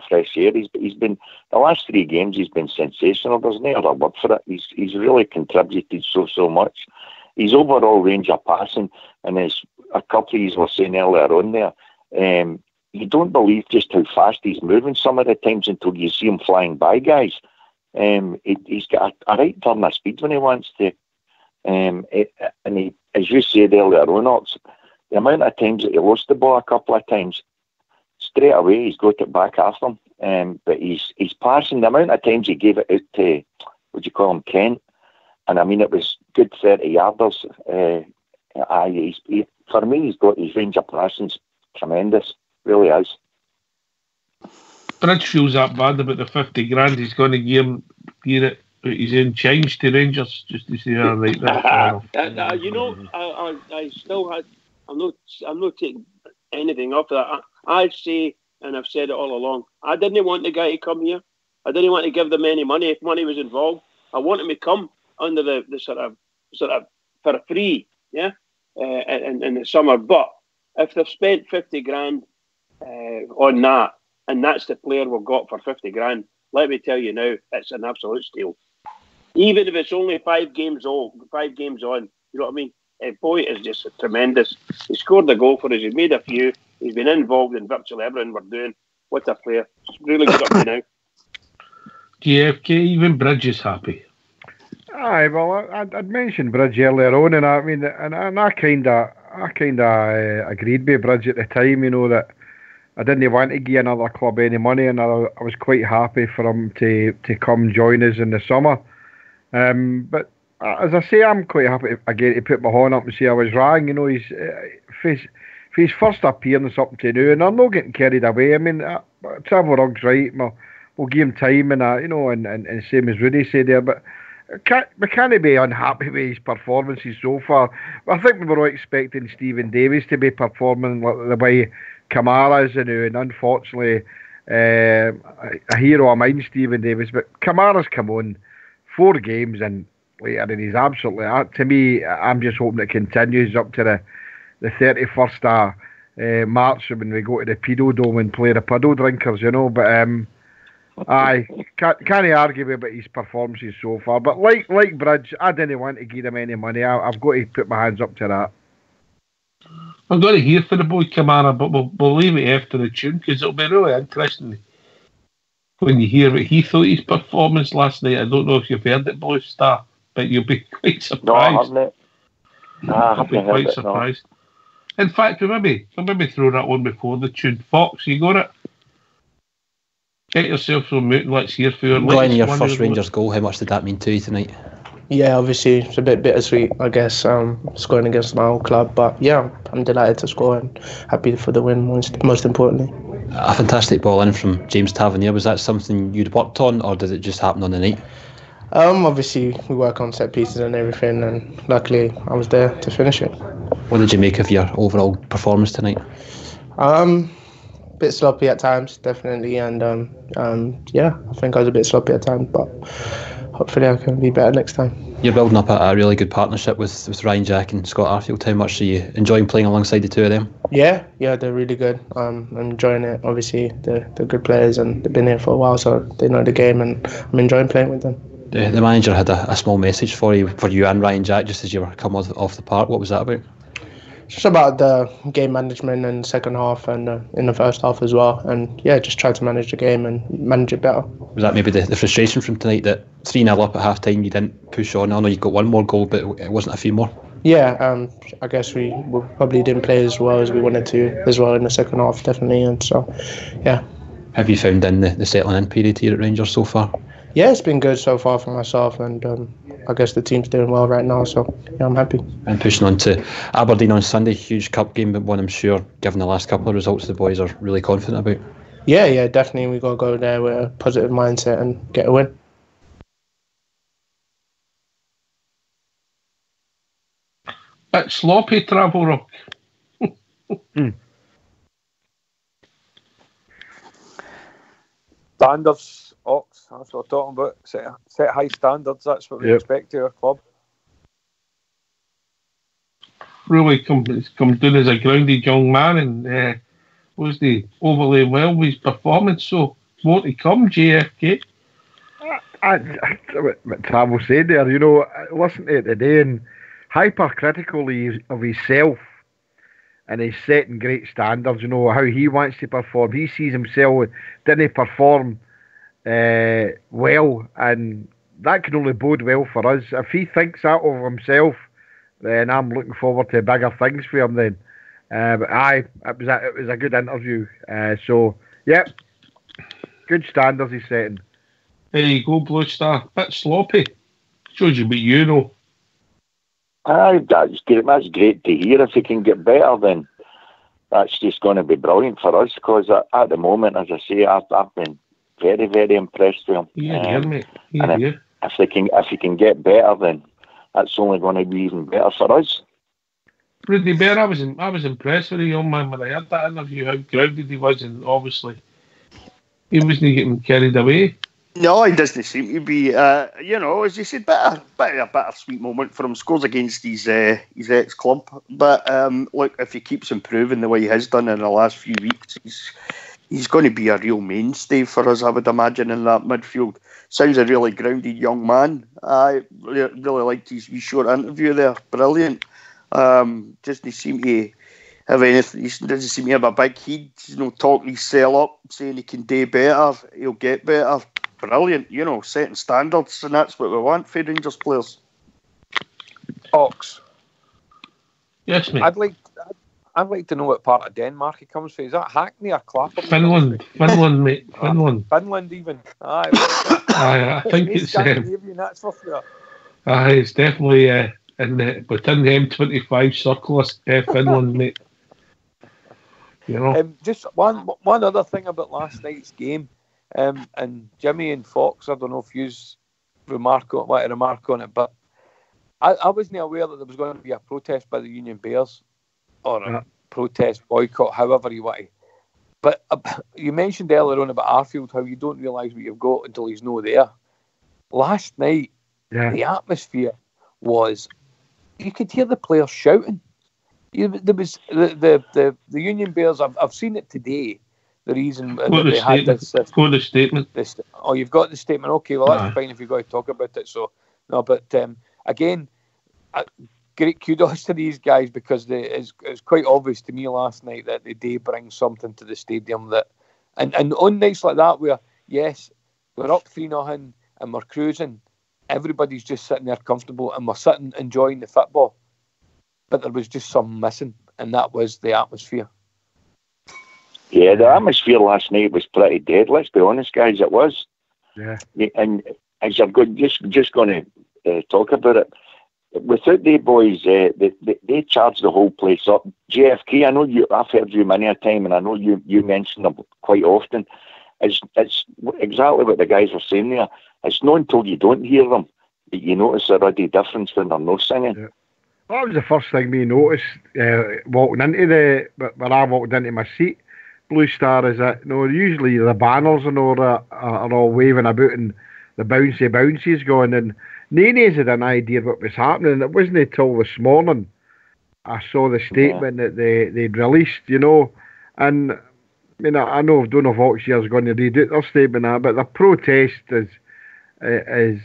fresh air. He's been the last 3 games. He's been sensational. There's no other word for it. He's really contributed so much. His overall range of passing, and as a couple of you were saying earlier on there, you don't believe just how fast he's moving some of the times until you see him flying by guys. He's got a right turn of speed when he wants to. As you said earlier on, the amount of times that he lost the ball a couple of times, straight away he's got it back after him. But he's passing, the amount of times he gave it out to, what do you call him, Kent, and I mean it was good 30 yarders. For me, he's got his range of passing's tremendous, really is. Bridge feels that bad about the 50 grand he's going to give it. He's in change to Rangers just to say, all right, that's you know, I still had. I'm not taking anything off of that. I say, and I've said it all along, I didn't want the guy to come here. I didn't want to give them any money if money was involved. I want him to come under the sort of for free, yeah, in the summer. But if they've spent 50 grand on that, and that's the player we've got for 50 grand, let me tell you now, it's an absolute steal. Even if it's only 5 games on, you know what I mean? Boy is just tremendous. He scored a goal for us. He's made a few. He's been involved in virtually everything we're doing. What a player! It's really good up to now. GFK, even Bridge is happy. Aye, well, I'd mentioned Bridge earlier on, and I mean, and I kind of agreed with Bridge at the time. You know that I didn't want to give another club any money, and I was quite happy for him to come join us in the summer. But as I say, I'm quite happy again to put my hand up and say I was wrong. You know, he's for his first appearance up to now, and I'm not getting carried away. I mean, Trevor Rugg's right. We'll give him time, and you know, and same as Rudy said there, but. We can't be unhappy with his performances so far. I think we were all expecting Stephen Davis to be performing the way Kamara is, and unfortunately, a hero of mine, Stephen Davis. But Kamara's come on 4 games and later, and he's absolutely. To me, I'm just hoping it continues up to the 31st of March when we go to the Pedo Dome and play the puddle drinkers, you know. But aye, can't argue about his performances so far. But like Bridge, I didn't want to give him any money. I've got to put my hands up to that. I'm going to hear for the boy Kamara, but we'll leave it after the tune because it'll be really interesting when you hear what he thought his performance last night. I don't know if you've heard it, Blue Star, but you'll be quite surprised. No, I haven't. I'll be quite surprised. No. In fact, we'll maybe throw that one before the tune. Fox, you got it? Get yourself from mute and let's hear for your Going your first Rangers goal, how much did that mean to you tonight? Yeah, obviously it's a bit bittersweet, I guess, scoring against my old club. But yeah, I'm delighted to score and happy for the win, most importantly. A fantastic ball in from James Tavernier. Was that something you'd worked on, or did it just happen on the night? Obviously we work on set pieces and everything, and luckily I was there to finish it. What did you make of your overall performance tonight? Bit sloppy at times, definitely, and yeah, I think I was a bit sloppy at times, but hopefully I can be better next time. You're building up a really good partnership with Ryan Jack and Scott Arfield. How much are you enjoying playing alongside the two of them? Yeah, they're really good. I'm enjoying it. Obviously, they're good players and they've been here for a while, so they know the game, and I'm enjoying playing with them. The manager had a small message for you and Ryan Jack just as you were coming off the park. What was that about? Just about the game management in the second half and in the first half as well, and yeah, just try to manage the game and manage it better. Was that maybe the frustration from tonight, that 3-0 up at half time you didn't push on? I know you got one more goal, but it wasn't a few more. Yeah, I guess we probably didn't play as well as we wanted to as well in the second half, definitely, and so yeah. Have you found in the settling in period here at Rangers so far? Yeah, it's been good so far for myself, and I guess the team's doing well right now, so yeah, I'm happy. And pushing on to Aberdeen on Sunday, huge cup game, but one I'm sure, given the last couple of results, the boys are really confident about. Yeah, definitely. We've got to go there with a positive mindset and get a win. Bit sloppy, Travel Rock. Standards, Ox, that's what we're talking about. Set high standards, that's what we expect to our club. Really come down as a grounded young man, and was the overly well with his performance, so more to come, JFK. What Travel said there, you know, listen to it today, and hypercritical of himself, and he's setting great standards, you know, how he wants to perform. He sees himself, didn't perform well, and that can only bode well for us. If he thinks that of himself, then I'm looking forward to bigger things for him then. But it was a good interview. So, yeah, good standards he's setting. There you go, Blue Star. Bit sloppy. Shows you what you know. That's great to hear. If he can get better, then that's just going to be brilliant for us, because at the moment, as I say, I've been very, very impressed with him. Mate. If he can get better, then that's only going to be even better for us. Rudy Bear, I was impressed with the young man when I heard that interview, how grounded he was, and obviously he wasn't getting carried away. No, he doesn't seem to be. As you said, a bittersweet moment for him. Scores against his ex-club, but look, if he keeps improving the way he has done in the last few weeks, he's going to be a real mainstay for us, I would imagine, in that midfield. Sounds a really grounded young man. I really liked his short interview there. Brilliant. Doesn't seem to have anything. He doesn't seem to have a big head. Talking himself up, saying he can do better, he'll get better. Brilliant. Setting standards, and that's what we want for Rangers players. Ox. Yes, mate. I'd like to know what part of Denmark he comes from. Is that Hackney or Clapham? Finland, mate. Finland, even. Aye. I think it's. That's for sure. Aye, it's definitely within the M25 circle. Finland, mate. Just one other thing about last night's game, and Jimmy and Fox. I don't know if you want to remark on it, but I wasn't aware that there was going to be a protest by the Union Bears. Or a protest, boycott, however you want to. But you mentioned earlier on about Arfield, how you don't realise what you've got until he's not there. Last night, the atmosphere was, you could hear the players shouting. There was the Union Bears. I've seen it today. The reason they had this. Got the statement. You've got the statement. Okay, well that's fine if you've got to talk about it. So no, but again. Great kudos to these guys, because it's quite obvious to me last night that they do bring something to the stadium and on nights like that where, yes, we're up 3-0 and we're cruising, everybody's just sitting there comfortable and we're sitting enjoying the football, but there was just something missing, and that was the atmosphere. Yeah, the atmosphere last night was pretty dead, let's be honest, guys, it was. Yeah. And as I've got just going to talk about it, without the boys, they charged the whole place up. JFK, I know I've heard you many a time, and I know you mention them quite often. It's exactly what the guys were saying there. It's not until you don't hear them that you notice the ruddy difference when they're not singing. Yeah. Well, that was the first thing we noticed walking into when I walked into my seat. Blue Star is that usually the banners and all that are all waving about and the bouncies going, and Nene's had an idea of what was happening. It wasn't until this morning I saw the statement that they'd released, and I mean, I don't know if Oxyer's going to read out their statement now, but the protest is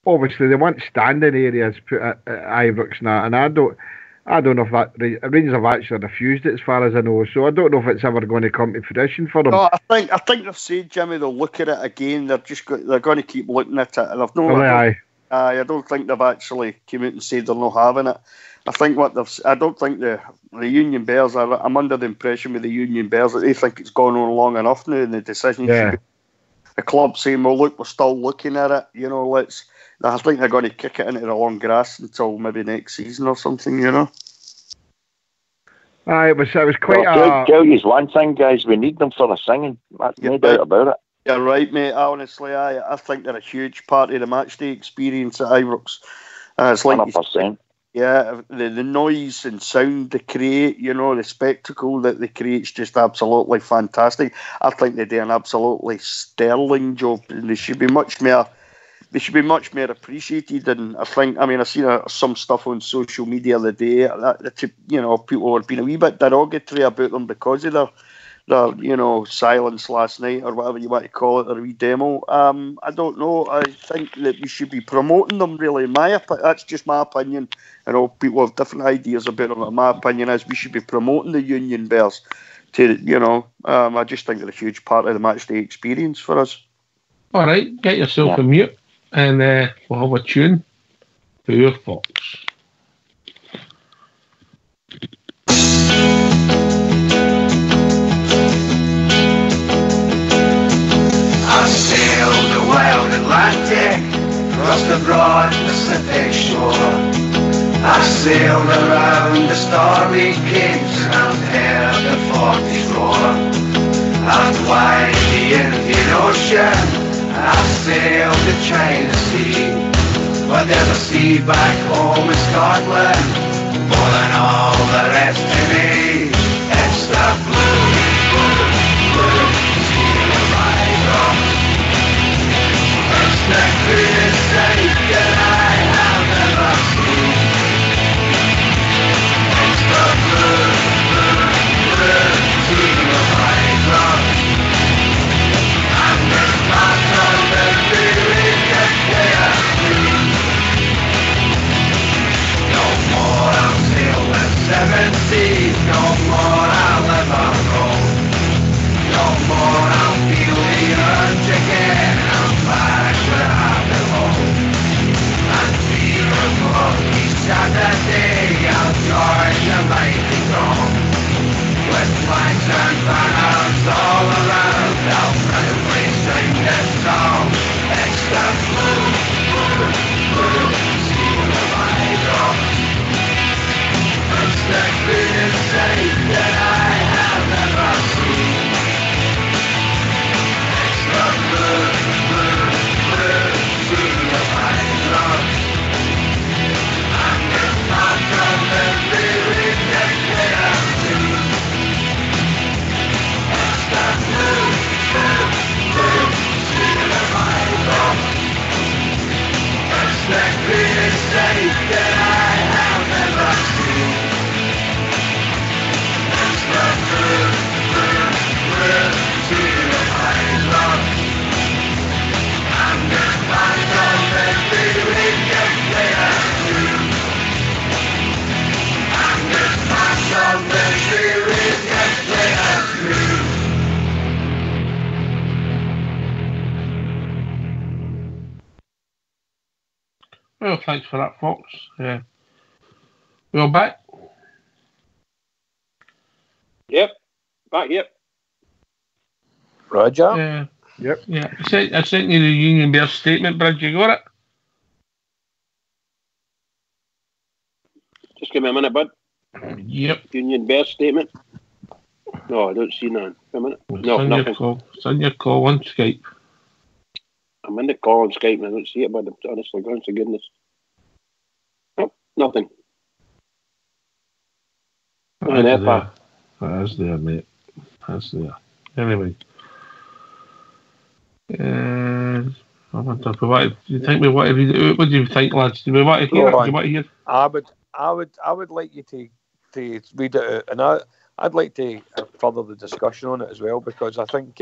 obviously they want standing areas put at Ibrox now, and I don't know if that Rangers have actually refused it as far as I know, so I don't know if it's ever going to come to fruition for them. No, I think they've said, Jimmy, they'll look at it again. They're going to keep looking at it, and I don't think they've actually come out and said they're not having it. I think I don't think the Union Bears I'm under the impression with the Union Bears that they think it's gone on long enough now, and the decision should be the club saying, well, look, we're still looking at it. I think they're going to kick it into the long grass until maybe next season or something, It was quite tell you one thing, guys, we need them for the singing. That's no doubt about it. You're right, mate. Honestly, I think they're a huge part of the matchday experience at Ibrox. It's like 100%. Yeah, the noise and sound they create, the spectacle that they create is just absolutely fantastic. I think they do an absolutely sterling job, and they should be much more appreciated. And I seen some stuff on social media the day that people were being a wee bit derogatory about them because of their silence last night, or whatever you want to call it, their wee demo. I don't know. I think that we should be promoting them, really. That's just my opinion. I know people have different ideas about them, but my opinion is we should be promoting the Union Bears to, I just think they're a huge part of the matchday experience for us. All right, get yourself a mute, and we'll have a tune for your Fox. I sailed the wild Atlantic, across the broad Pacific shore. I sailed around the stormy capes, and I've heard the forties roar. I've wined the Indian Ocean, I've sailed the China Sea, but there's a sea back home in Scotland, more than all the rest to me. It's the blue sea of Ibrox. It's the greatest sight that I have ever seen. It's the blue sea of Ibrox. Well, thanks for that, Fox. We're back. Yep, back. Yep. Roger. Yep. Yeah. I sent you the Union Bears statement, Bridge. You got it? Just give me a minute, bud. Yep. Union Bears statement. No, I don't see none. A minute. No, It's nothing. It's on your call on Skype. I'm in the call on Skype and I don't see it, but honestly, honest to goodness. Oh, nothing. Nothing there, pal. That's there, mate. That's there. Anyway. I want to provide. Do you think we want to read it out? What do you think, lads? Do we want to hear it? Do you want to hear? I would like you to read it out, and I'd like to further the discussion on it as well, because I think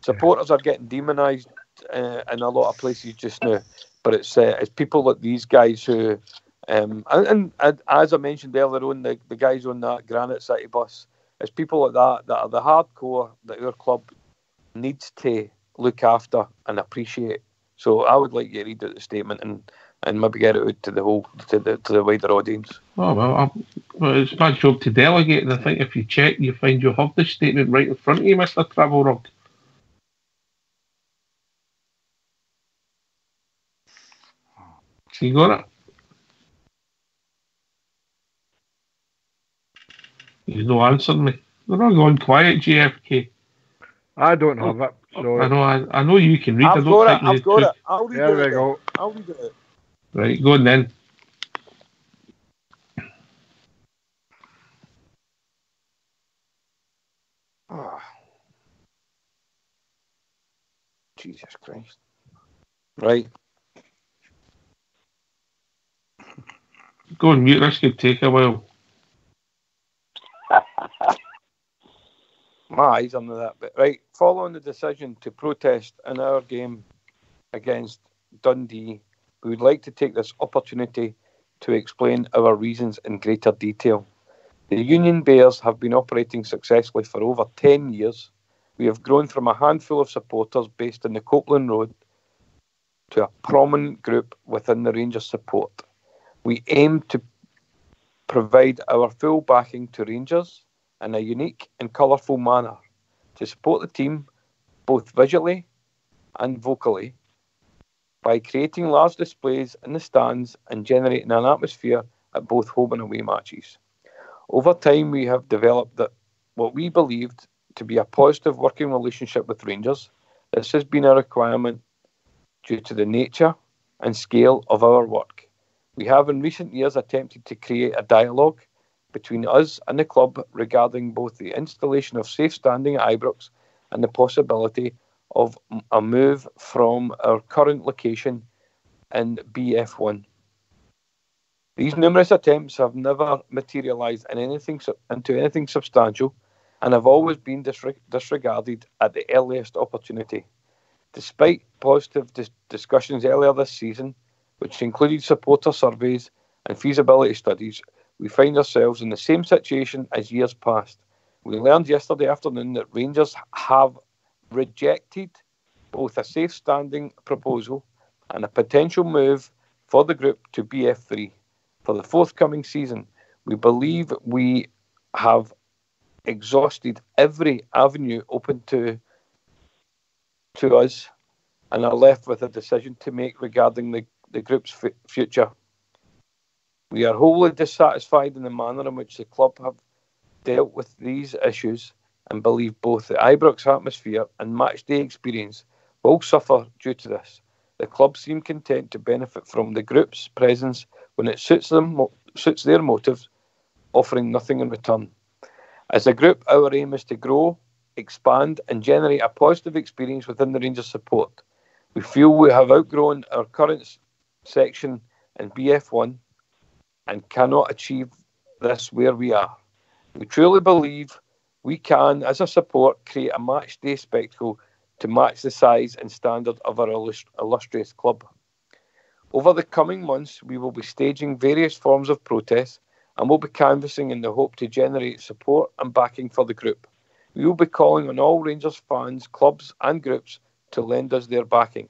supporters are getting demonised in a lot of places just now. But it's people like these guys who, and as I mentioned earlier on, the guys on that Granite City bus, it's people like that are the hardcore that our club needs to look after and appreciate. So I would like you to read out the statement and maybe get it out to the wider audience. Oh well, it's my job to delegate, and I think if you check, you find you have the statement right in front of you, Mr. Travel Rug. So you got it? He's no answering me. They're all going quiet, JFK. I don't have it. So I know you can read. I've got it. I'll read it. There we go. I'll read it. Right, go on then. Oh. Jesus Christ. Right. Go on mute, this could take a while. My eyes on that bit. Right. Following the decision to protest in our game against Dundee, we would like to take this opportunity to explain our reasons in greater detail. The Union Bears have been operating successfully for over 10 years. We have grown from a handful of supporters based in the Copeland Road to a prominent group within the Rangers support. We aim to provide our full backing to Rangers in a unique and colourful manner to support the team both visually and vocally by creating large displays in the stands and generating an atmosphere at both home and away matches. Over time, we have developed what we believed to be a positive working relationship with Rangers. This has been a requirement due to the nature and scale of our work. We have in recent years attempted to create a dialogue between us and the club regarding both the installation of safe standing at Ibrox and the possibility of a move from our current location in BF1. These numerous attempts have never materialised into anything substantial and have always been disregarded at the earliest opportunity. Despite positive discussions earlier this season, which included supporter surveys and feasibility studies, we find ourselves in the same situation as years past. We learned yesterday afternoon that Rangers have rejected both a safe standing proposal and a potential move for the group to BF3 for the forthcoming season. We believe we have exhausted every avenue open to us and are left with a decision to make regarding the group's future. We are wholly dissatisfied in the manner in which the club have dealt with these issues and believe both the Ibrox atmosphere and match-day experience will suffer due to this. The club seem content to benefit from the group's presence when it suits their motives, offering nothing in return. As a group, our aim is to grow, expand and generate a positive experience within the Rangers support. We feel we have outgrown our current section in BF1 and cannot achieve this where we are. We truly believe we can, as a support, create a match day spectacle to match the size and standard of our illustrious club. Over the coming months, we will be staging various forms of protest and will be canvassing in the hope to generate support and backing for the group. We will be calling on all Rangers fans, clubs and groups to lend us their backing.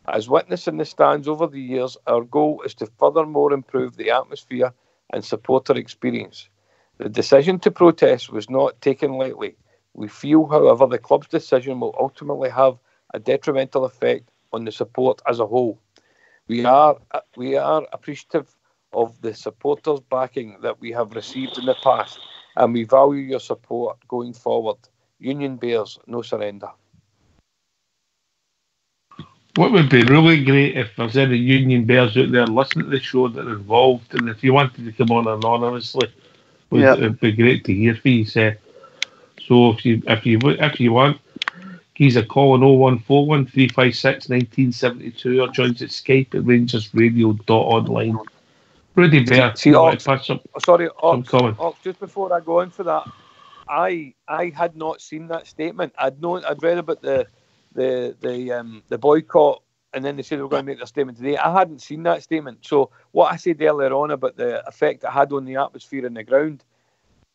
As witnessed in the stands over the years, our goal is to furthermore improve the atmosphere and supporter experience. The decision to protest was not taken lightly. We feel, however, the club's decision will ultimately have a detrimental effect on the support as a whole. We are appreciative of the supporters' backing that we have received in the past, and we value your support going forward. Union Bears, no surrender. What would be really great if there's any Union Bears out there listening to the show that are involved, and if you wanted to come on anonymously, it'd be great to hear from you. So if you want, he's a call on 0141 356 1972 or joins at Skype at rangersradio.online. Rudy Bear, just before I go on for that, I had not seen that statement. I'd read about the boycott, and then they said they were going to make their statement today. I hadn't seen that statement. So what I said earlier on about the effect it had on the atmosphere in the ground,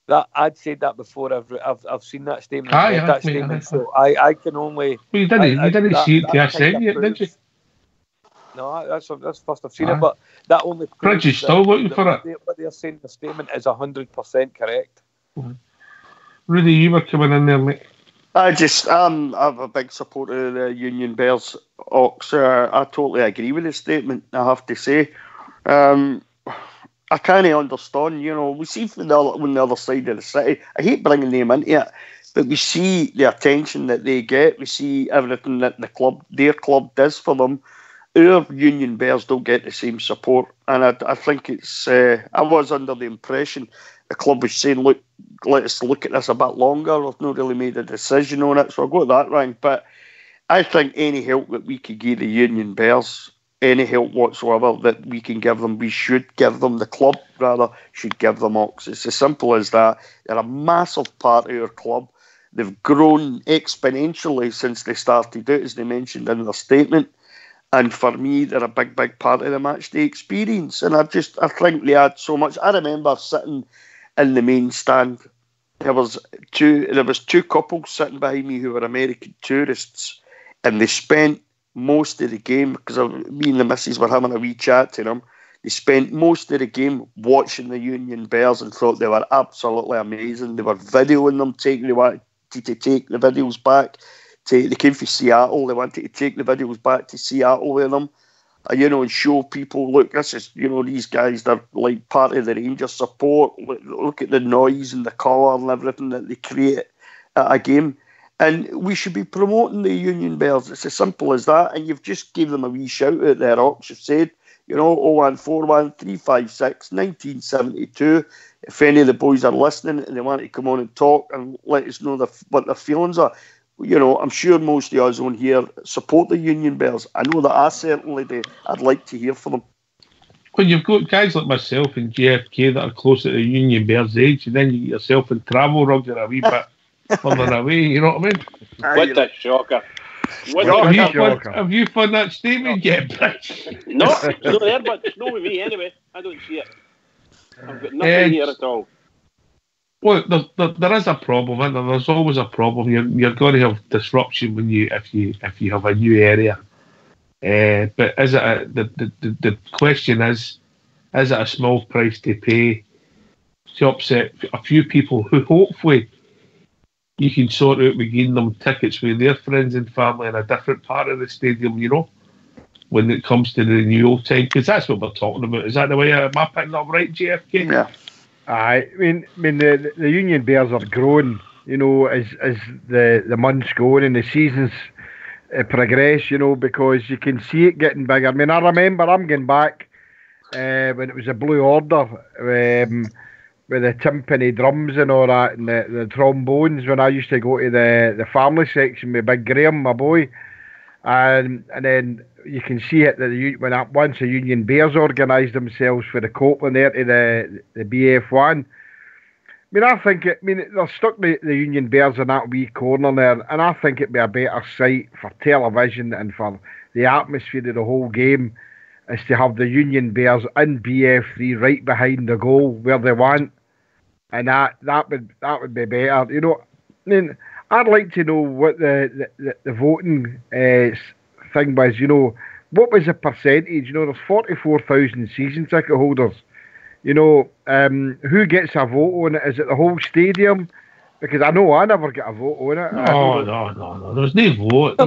that I'd said that before. I've seen that statement. So I can only. Well, you didn't see it till I sent you, did you? No, that's first I've seen it, but that only. Bridge is still looking for it. What they're saying, the statement is 100% correct. Mm-hmm. Rudy, you were coming in there, mate. I'm a big supporter of the Union Bears, Ox. I totally agree with the statement, I have to say. I can't understand, we see from on the other side of the city, I hate bringing them into it, but we see the attention that they get, we see everything that their club does for them. Our Union Bears don't get the same support, and I think it's, I was under the impression the club was saying, look, let us look at this a bit longer. We've not really made a decision on it, so I got that wrong. But I think any help that we could give the Union Bears, any help whatsoever that we can give them, we should give them. The club, rather, should give them Ox. It's as simple as that. They're a massive part of our club. They've grown exponentially since they started out, as they mentioned in their statement. And for me, they're a big, big part of the match day experience. And I think they add so much. I remember sitting in the main stand. There was two couples sitting behind me who were American tourists, and they spent most of the game, because me and the missus were having a wee chat to them, they spent most of the game watching the Union Bears and thought they were absolutely amazing. They were videoing them, they wanted to take the videos back. They came from Seattle, they wanted to take the videos back to Seattle with them. And show people, look, this is, these guys, they're like part of the Rangers support. Look at the noise and the colour and everything that they create at a game. And we should be promoting the Union Bears. It's as simple as that. And you've just gave them a wee shout out there, Ox. You've said, 0141 356 1972. If any of the boys are listening and they want to come on and talk and let us know what their feelings are. I'm sure most of us on here support the Union Bears. I know that I certainly do. I'd like to hear from them. When you've got guys like myself and JFK that are closer to the Union Bears' age, and then you get yourself in travel rugs a wee bit further away, you know what I mean? What a shocker. Have you found that statement yet, Bridge? No, it's not there, but it's not with me anyway. I don't see it. I've got nothing here at all. Well, there is a problem, and there's always a problem. You're going to have disruption if you have a new area. But is it the question is it a small price to pay to upset a few people who hopefully you can sort out with getting them tickets with their friends and family in a different part of the stadium, when it comes to the renewal time, because that's what we're talking about. Is that the way am I picking up right, JFK? Yeah. I mean, the Union Bears are growing, as the months go on and the seasons progress, because you can see it getting bigger. I mean, I remember I'm going back when it was a Blue Order with the timpani drums and all that, and the trombones, when I used to go to the family section with Big Graham, my boy, and then you can see it that once the Union Bears organised themselves for the Copeland there to the BF1. I think they're stuck the Union Bears in that wee corner there, and I think it'd be a better sight for television and for the atmosphere of the whole game is to have the Union Bears in BF3 right behind the goal where they want, and that would be better. I'd like to know what the voting thing was. What was the percentage? There's 44,000 season ticket holders. Who gets a vote on it? Is it the whole stadium? Because I know I never get a vote on it. No. There's no vote.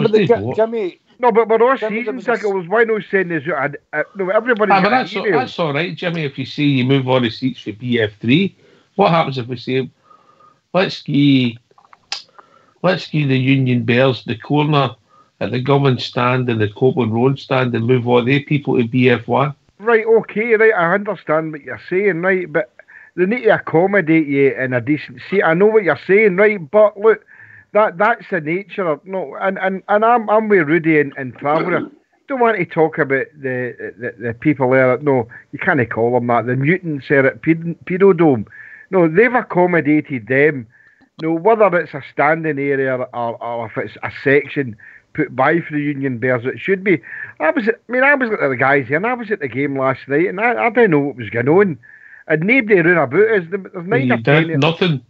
Jimmy. No, but we're all season ticket holders. Why not send this out? No, everybody. That's all right, Jimmy. If you say you move all the seats for BF3, what happens if we say, let's give the Union Bears the corner at the Government stand and the Copeland Road stand and move all the people to BF1? Right, okay, right, I understand what you're saying, right, but they need to accommodate you in a decent seat. I know what you're saying, right, but look, that's the nature of, and I'm with Rudy and Traveller. Don't want to talk about the people there. No, you can't call them that. The mutants there at Pedodome. No, they've accommodated them. No, whether it's a standing area or if it's a section put by for the Union Bears, it should be. I was at the guys here, and I was at the game last night, and I didn't know what was going on, and nobody ran about us. There's 9 or 10. Nothing.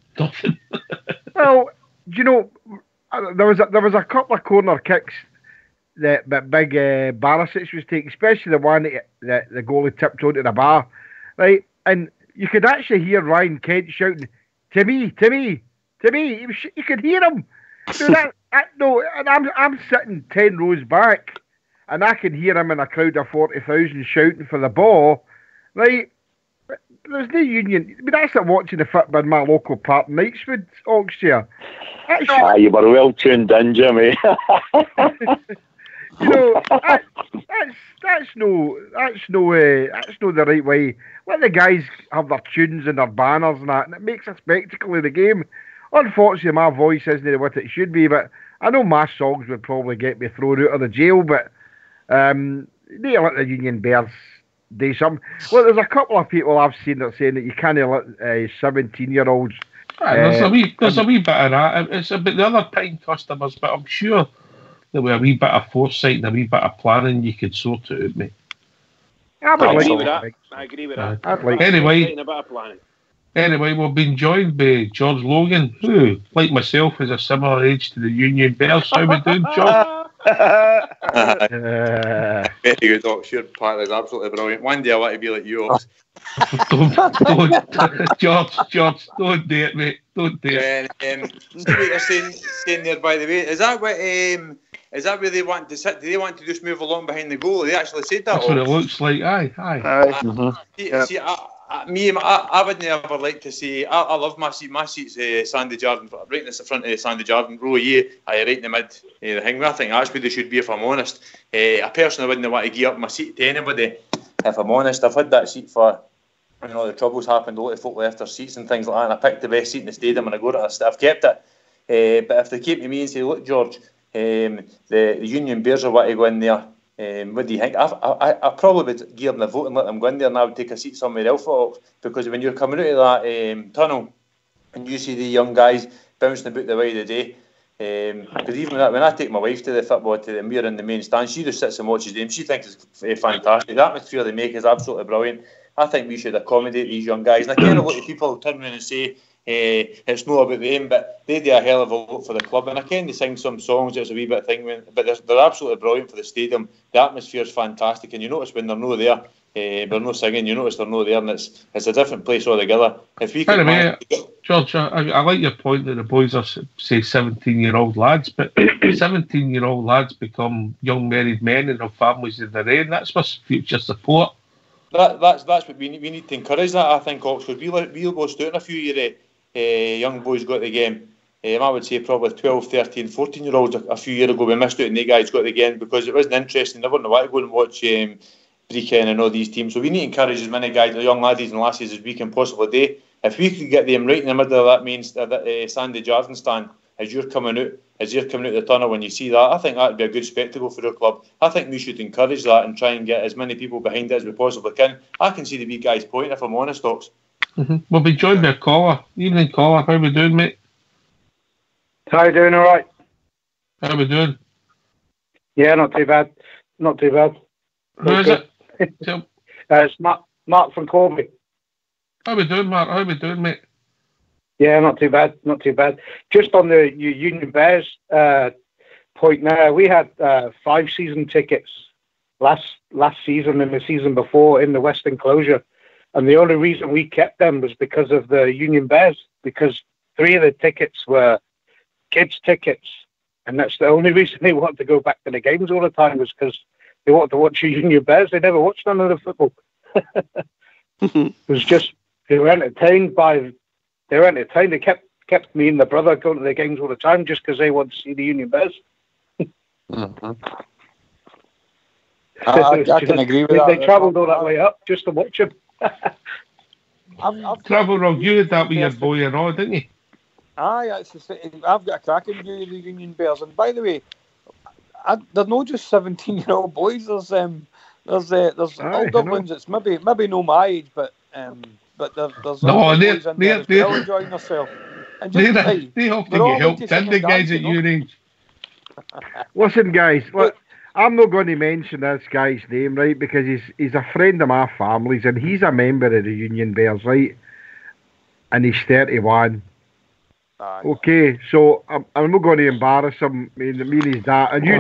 Well, there was a couple of corner kicks that big Barisic was taking, especially the one that the goalie tipped onto the bar, right? And you could actually hear Ryan Kent shouting, "To me." You could hear him. And I'm sitting 10 rows back, and I can hear him in a crowd of 40,000 shouting for the ball. Right? There's no Union. That's like watching the football in my local park in Knightswood, Oxshire. You were well tuned in, Jimmy. That's no the right way. Let the guys have their tunes and their banners and that, and it makes a spectacle of the game. Unfortunately, my voice isn't what it should be, but I know my songs would probably get me thrown out of the jail, but they let the Union Bears do something. Well, there's a couple of people I've seen that saying that you can't let 17-year-olds... there's a wee bit of that. It's about the other time customers, but I'm sure that with a wee bit of foresight and a wee bit of planning, you could sort it out, mate. I agree with that. Anyway, we've been joined by George Logan, who, like myself, is a similar age to the Union Bears. How we doing, George? Very good, Oxford. Part is absolutely brilliant. One day I want to be like you, Ox. don't, George, don't do it, mate. Don't do it. See what you're saying there, by the way. Is that where they want to sit? Do they want to just move along behind the goal? They actually said that. That's what it looks like. Aye. See, I would never like to see. I love my seat. My seat's Sandy Jardine, right in the front of Sandy Jardine, row A, right in the mid. The thing I think that's where they should be, if I'm honest. I personally wouldn't want to give up my seat to anybody. If I'm honest, I've had that seat for the troubles happened. A lot of folk left their seats and things like that. And I picked the best seat in the stadium, and I got it. I've kept it. But if they came to me and say, "Look, George, the Union Bears are want to go in there. What do you think?" I probably would give them the vote and let them go in there, and I would take a seat somewhere else, because when you're coming out of that tunnel and you see the young guys bouncing about the way of the day, because even when I take my wife to the football, to the mirror in the main stand, she just sits and watches them. She thinks it's fantastic. The atmosphere they make is absolutely brilliant. I think we should accommodate these young guys. And I can't a lot of people turn around and say it's not about them, but they do a hell of a lot for the club. And I can they sing some songs, it's a wee bit thing, but they're absolutely brilliant for the stadium. The atmosphere is fantastic, and you notice when they're not there, they're not singing, you notice they're not there, and it's a different place altogether. If we can George, I like your point that the boys are, say, 17-year-old lads, but 17-year-old lads become young married men and have families of their own. That's what's future support. That's what we need to encourage that, I think, Oxford. We lost out in a few years. Young boys got the game. I would say probably 12, 13, 14-year-olds a few years ago we missed out, and they guys got the game because it wasn't interesting. They wouldn't want to go and watch Brecon and all these teams. So we need to encourage as many guys, the young laddies and lassies, as we can possibly do. If we could get them right in the middle of that main Sandy Jardine stand as you're coming out, as they're coming out the tunnel, when you see that, I think that would be a good spectacle for the club. I think we should encourage that and try and get as many people behind it as we possibly can. I can see the wee guy's point, if I'm honest, Ox. We'll be joined by a caller. Evening, caller. How we doing, mate? How you doing? All right. How we doing? Yeah, not too bad. Not too bad. Who is it? It's Mark from Corby. How we doing, Mark? How we doing, mate? Yeah, not too bad. Not too bad. Just on the Union Bears point now, we had 5 season tickets last season and the season before in the West Enclosure. And the only reason we kept them was because of the Union Bears, because 3 of the tickets were kids' tickets. And that's the only reason they wanted to go back to the games all the time, was because they wanted to watch the Union Bears. They never watched none of the football. It was just, they were entertained. They kept me and the brother going to the games all the time just because they wanted to see the Union Bears. I can agree with that. They travelled all that way up just to watch them. I've travelled around. You had that with your boy and all, didn't you? Aye, I've got a cracking view of the Union Bears. And by the way, they're not just 17-year-old boys. There's older ones. It's maybe no my age, but there's boys in there as well enjoying themselves. And just they often get helped in, the guys at your age. Listen, guys, look, I'm not going to mention this guy's name, right, because he's a friend of my family's and he's a member of the Union Bears, right? And he's 31. Okay, so I'm not going to embarrass him. I mean he's that, and you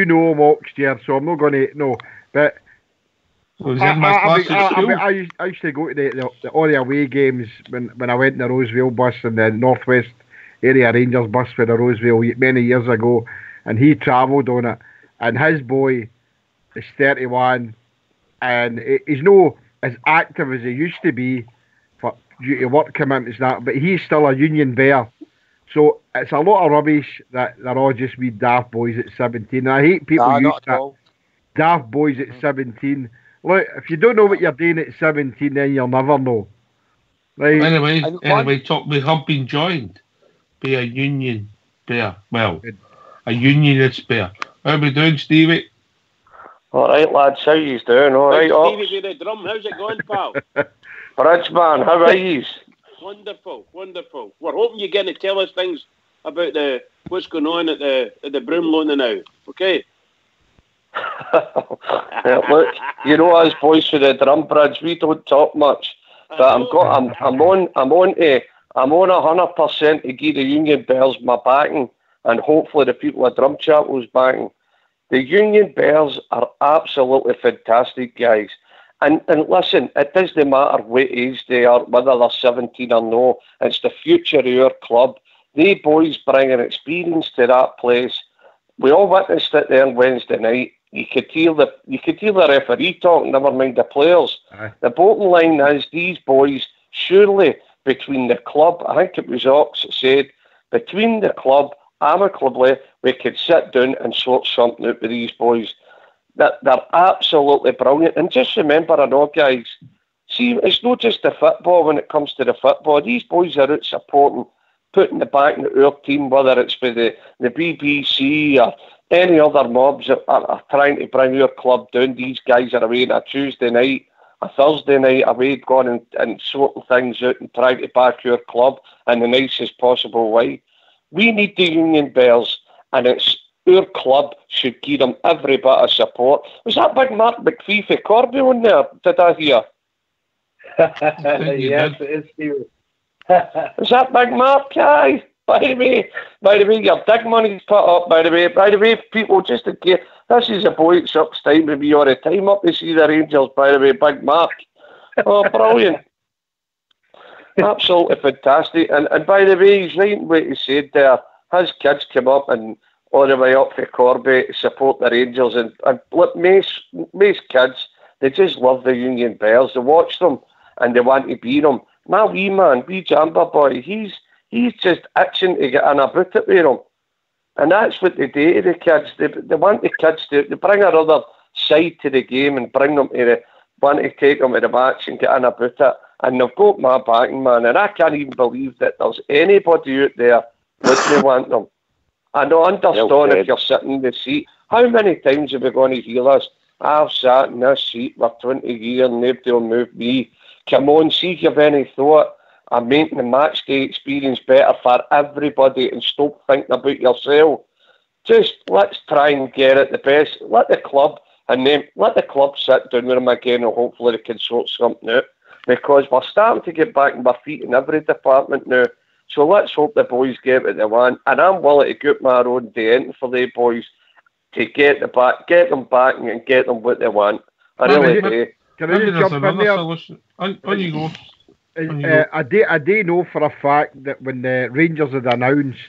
know him, Oxford, so I'm not going to but I used to go to all the away games when I went in the Roseville bus and the Northwest Area Rangers bus for the Roseville many years ago, and he travelled on it, and his boy is 31, and he's not as active as he used to be due to work commitments that, but he's still a Union Bear. So it's a lot of rubbish that they're all just wee daft boys at 17. And I hate people use that. Daft boys at 17. Look, if you don't know what you're doing at 17, then you'll never know. Right? Anyway, we have been joined by a Union Bear. Well, a Unionist Bear. How we doing, Stevie? All right, lads. How you doing? All right, Stevie with the drum. How's it going, pal? Bridge man, how are you? Wonderful. We're hoping you're going to tell us things about what's going on at the Broomloan now. Okay. Yeah, look, you know us boys for the drum, Bridge, we don't talk much, but I'm on 100% to give the Union Bears my backing, and hopefully the people at Drum Chapel's backing. The Union Bears are absolutely fantastic, guys. And listen, it doesn't matter what age they are, whether they're 17 or no. It's the future of our club. They boys bring an experience to that place. We all witnessed it there on Wednesday night. You could hear the referee talking, never mind the players. The bottom line is these boys, surely between the club, I think it was Ox that said, between the club, amicably, we could sit down and sort something out with these boys. They're absolutely brilliant. And just remember, I know, guys, see, it's not just the football when it comes to the football. These boys are out supporting, putting the back into our team, whether it's for the BBC or any other mobs that are trying to bring our club down. These guys are away on a Tuesday night, a Thursday night away, going and sorting things out and trying to back our club in the nicest possible way. We need the Union Bears, and it's our club should give them every bit of support. Was that big Mark McPhee for Corby on there? Did I hear? Yes, it is, Steve. Is that big Mark? Aye. By the way, your big money's put up. By the way, people, just in case, this is a boy that sucks time with me all the time up to see the Rangers. By the way, big Mark. Oh, brilliant! Absolutely fantastic. And by the way, he's right in what he said there. His kids come up and all the way up for Corby to support the Rangers, and look, most kids, they just love the Union Bears. They watch them and they want to be them. My wee man, wee Jamba boy, he's just itching to get in a boot it with him. And that's what they do to the kids. They want the kids to bring another side to the game and bring them to want to take them to the match and get in a boot it. And they've got my backing, man. And I can't even believe that there's anybody out there that they want them. I know, understand if you're sitting in the seat. How many times are we going to hear this? I've sat in this seat for 20 years and nobody will move me. Come on, see if you've any thought of making the match day experience better for everybody and stop thinking about yourself. Just let's try and get it the best. Let the club sit down with them again and hopefully they can sort something out. Because we're starting to get back on our feet in every department now. So let's hope the boys get what they want. And I'm willing to get my own day in for the boys to get them back and get them what they want. I really do. Can I just jump in there? On you go. I do know for a fact that when the Rangers had announced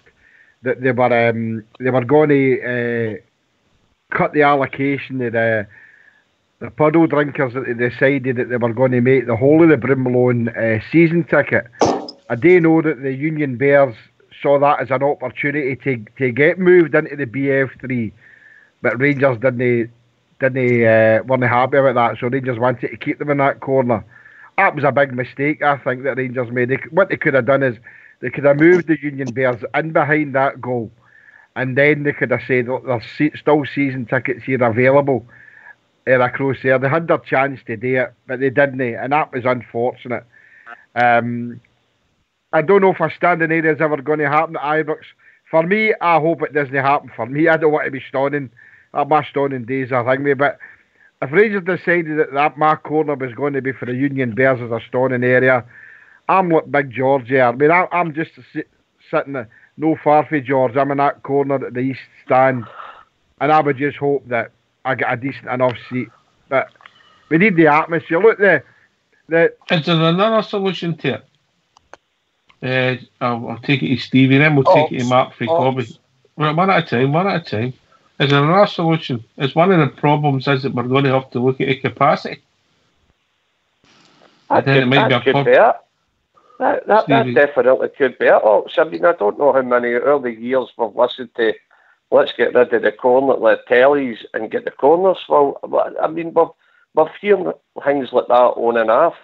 that they were going to cut the allocation of the puddle drinkers, that they decided that they were going to make the whole of the Brimloan season ticket. I do know that the Union Bears saw that as an opportunity to get moved into the BF3, but Rangers weren't happy about that, so Rangers wanted to keep them in that corner. That was a big mistake, I think, that Rangers made. What they could have done is they could have moved the Union Bears in behind that goal, and then they could have said, look, there's still season tickets here available across there. They had their chance to do it, but they didn't, and that was unfortunate. I don't know if a standing area is ever going to happen at Ibrox. For me, I hope it doesn't happen. For me, I don't want to be stoning. My stoning days are thing me, but if Rangers decided that my corner was going to be for the Union Bears as a stoning area, I'm like Big George here. I mean, I'm just sitting no far from George. I'm in that corner at the east stand, and I would just hope that I get a decent enough seat. But we need the atmosphere. Look, is there another solution to it? I'll take it to Stevie, then we'll take it to Mark for Cobby. Right, one at a time. Is there another solution? Is one of the problems is that we're going to have to look at a capacity? That could be it. That definitely could be it. Oh, I mean, I don't know how many early years we've listened to let's get rid of the corner, the tellies and get the corners full. I mean, we're hearing things like that on and off.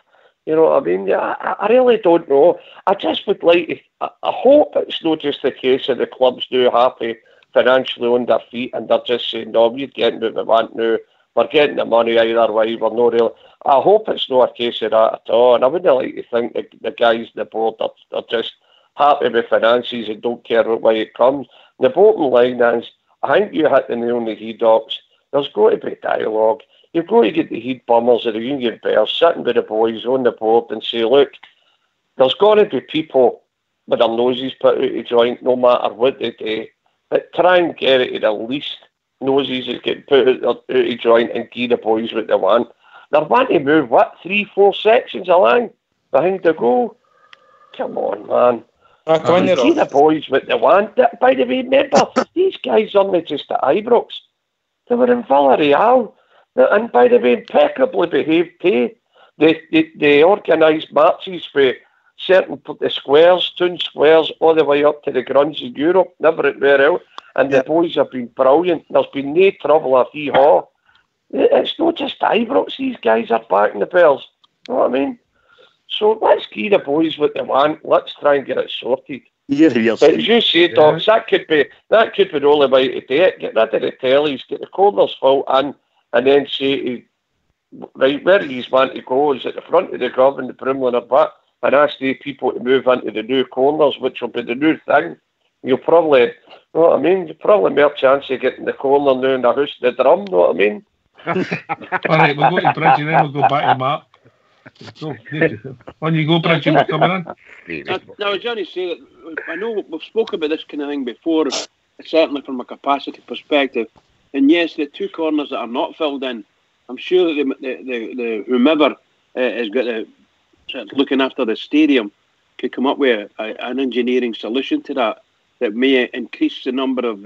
You know what I mean? Yeah, I really don't know. I just would like to, I hope it's not just the case of the clubs now happy financially on their feet and they're just saying, no, we're getting what we want now. We're getting the money either way. We're not really. I hope it's not a case of that at all. And I wouldn't like to think that the guys on the board are just happy with finances and don't care what way it comes. The bottom line is, I think you hit the nail on the head, Docs. There's got to be dialogue. You've got to get the head bummers of the Union Bears sitting with the boys on the board and say, look, there's got to be people with their noses put out of joint no matter what they do, but try and get it at least noses is getting put out of joint and give the boys what they want. They're wanting to move, 3-4 sections along behind the goal. Come on, man. Give the boys what they want. By the way, remember, these guys aren't just at Ibrox. They were in Villarreal. And by the way, impeccably behaved too. They organised marches for certain squares, town squares, all the way up to the grunts in Europe, never anywhere else. And the boys have been brilliant. There's been no trouble or hee-haw. It's not just Ibrox, these guys are backing the Bears. You know what I mean? So let's give the boys what they want. Let's try and get it sorted. But as you say, Docs, that could be the only way to do it. Get rid of the tellies, get the corners full in, and then say, right, where he's want to go is at the front of the grub and the Brimlin or back, and ask the people to move into the new corners, which will be the new thing. You'll probably, you know what I mean? You'll probably more chance of getting the corner now in the house the drum, you know what I mean? All right, we'll go to Bridgie, then we'll go back to Mark. So, on you go, Bridgie, we're coming in. Now, I was going to say that I know we've spoken about this kind of thing before, certainly from a capacity perspective. And yes, the two corners that are not filled in, I'm sure that the whomever has got looking after the stadium could come up with an engineering solution to that may increase the number of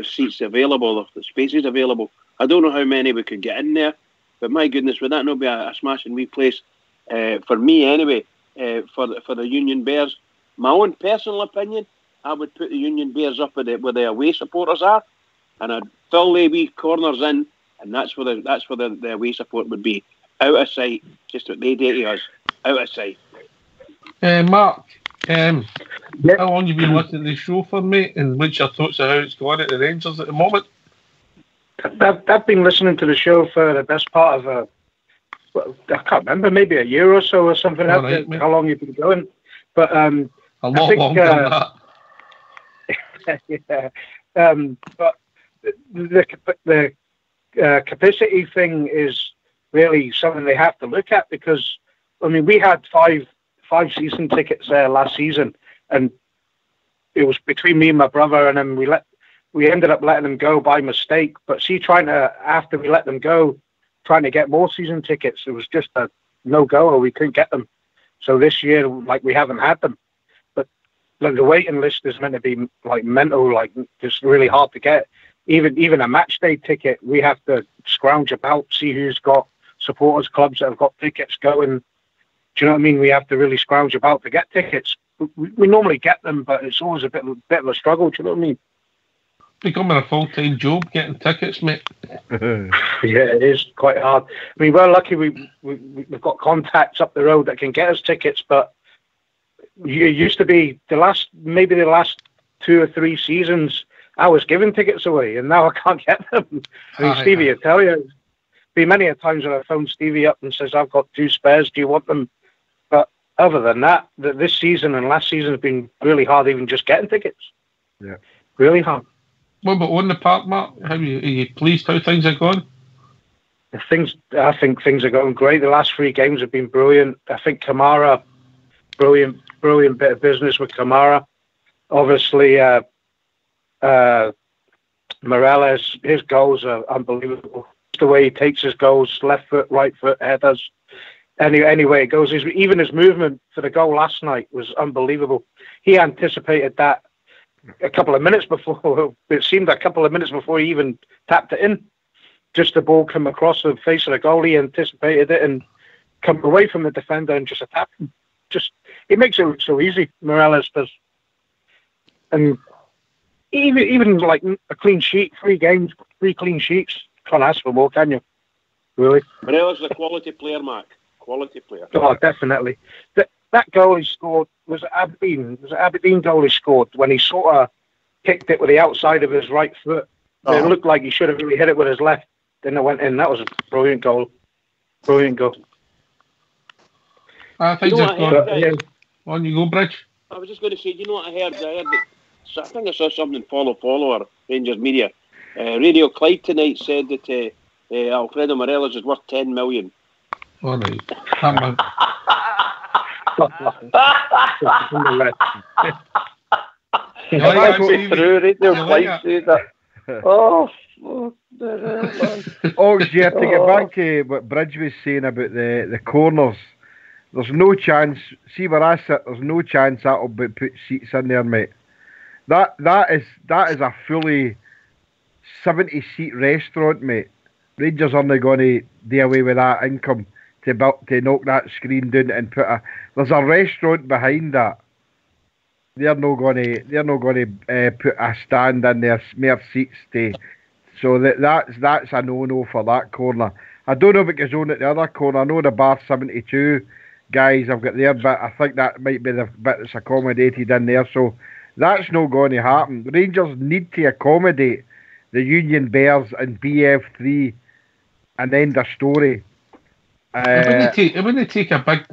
seats available, of the spaces available. I don't know how many we could get in there, but my goodness, would that not be a smashing wee place for me anyway? For the Union Bears, my own personal opinion, I would put the Union Bears up where the away supporters are, and I'd fill the wee corners in, and that's where the away support would be, out of sight, just what they do to us, out of sight. Mark, How long you been listening to the show for, mate? And what's your thoughts on how it's going at the Rangers at the moment? I've been listening to the show for the best part of I can't remember, maybe a year or so or something. How long you've been going? But a lot longer than that. But the capacity thing is really something they have to look at, because I mean we had five season tickets there last season, and it was between me and my brother, and then we ended up letting them go by mistake. But see, after we let them go, trying to get more season tickets, it was just a no-go, or we couldn't get them. So this year, like, we haven't had them. But like, the waiting list is meant to be like mental, like just really hard to get. Even a match day ticket, we have to scrounge about, see who's got supporters clubs that have got tickets going. Do you know what I mean? We have to really scrounge about to get tickets. We normally get them, but it's always a bit of a struggle. Do you know what I mean? Becoming a full-time job getting tickets, mate. Yeah, it is quite hard. I mean, we're lucky we've got contacts up the road that can get us tickets, but it used to be the last 2 or 3 seasons I was giving tickets away, and now I can't get them. I mean, Stevie, I tell you, be many a times when I phone Stevie up and says, I've got 2 spares, do you want them? But other than that, this season and last season has been really hard, even just getting tickets. Yeah. Really hard. What about on the park, Mark? Are you pleased how things are going? I think things are going great. The last 3 games have been brilliant. I think Kamara, brilliant bit of business with Kamara. Obviously, Morales, his goals are unbelievable. The way he takes his goals, left foot, right foot, headers. Anyway, it goes. Even his movement for the goal last night was unbelievable. He anticipated that a couple of minutes before. It seemed a couple of minutes before he even tapped it in. Just the ball come across the face of the goal. He anticipated it and come away from the defender and just attacked him. It makes it look so easy. Morales does, and even like a clean sheet, 3 games, 3 clean sheets. Can't ask for more, can you? Really? Morales is a quality player, Mark. Quality player. Oh, definitely. That goal he scored was Aberdeen. Was it Aberdeen goal he scored when he sort of kicked it with the outside of his right foot? Oh. It looked like he should have really hit it with his left. Then it went in. That was a brilliant goal. Brilliant goal. I think on you go, Bridge. I was just going to say, you know what I heard? I think I saw something follow our Rangers media. Radio Clyde tonight said that Alfredo Morelos is worth 10 million. All right. Yeah, to get back to what Bridge was saying about the corners, there's no chance. See where I sit, there's no chance that'll put seats in there, mate. That is a fully 70-seat restaurant, mate. Rangers aren't going to do away with that income to knock that screen down and there's a restaurant behind that. They're not going to put a stand in there, mere seats to. So that's a no-no for that corner. I don't know if it goes on at the other corner. I know the bar 72 guys have got their bit. I think that might be the bit that's accommodated in there. So that's not going to happen. Rangers need to accommodate the Union Bears and BF3 and end the story. It wouldn't take a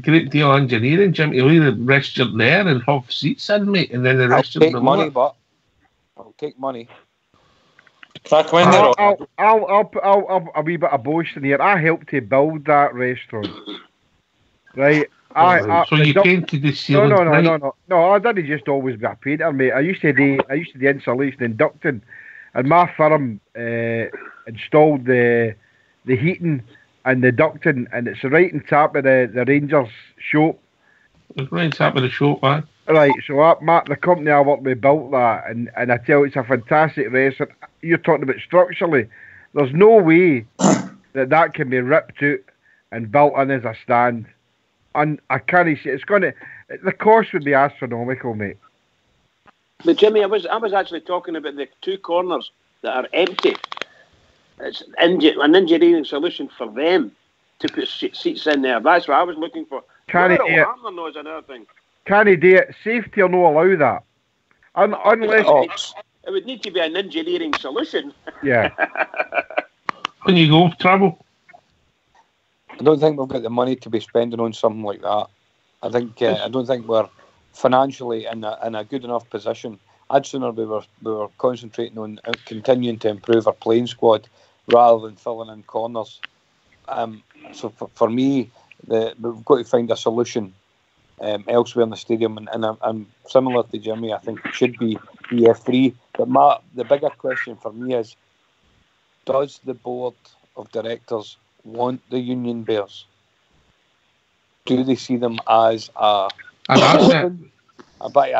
great deal of engineering, Jim, to leave the restaurant there and have seats in, mate, and then the restaurant. I'll take money, but I'll take money. I'll a wee bit of boasting here. I helped to build that restaurant, right? So you painted the ceiling? No. I didn't just always be a painter, mate. I used to do insulation and ducting, and my firm installed the heating and the ducting, and it's right on top of the Rangers shop. It's right on top of the shop, man. Right, so the company I work with built that, and I tell you, it's a fantastic restaurant. You're talking about structurally. There's no way that can be ripped out and built in as a stand. And I can't see the cost would be astronomical, mate. But Jimmy, I was actually talking about the 2 corners that are empty. It's an engineering solution for them to put seats in there. That's what I was looking for. Is another thing. Can he do it? Safety or no allow that? Unless... It would need to be an engineering solution. Yeah. When you go, travel. I don't think we've got the money to be spending on something like that. I don't think we're financially in a good enough position. I'd sooner we were concentrating on continuing to improve our playing squad rather than filling in corners. So for me, we've got to find a solution elsewhere in the stadium, and I'm similar to Jimmy. I think it should be EF3. But the bigger question for me is: does the board of directors want the Union Bears? Do they see them as a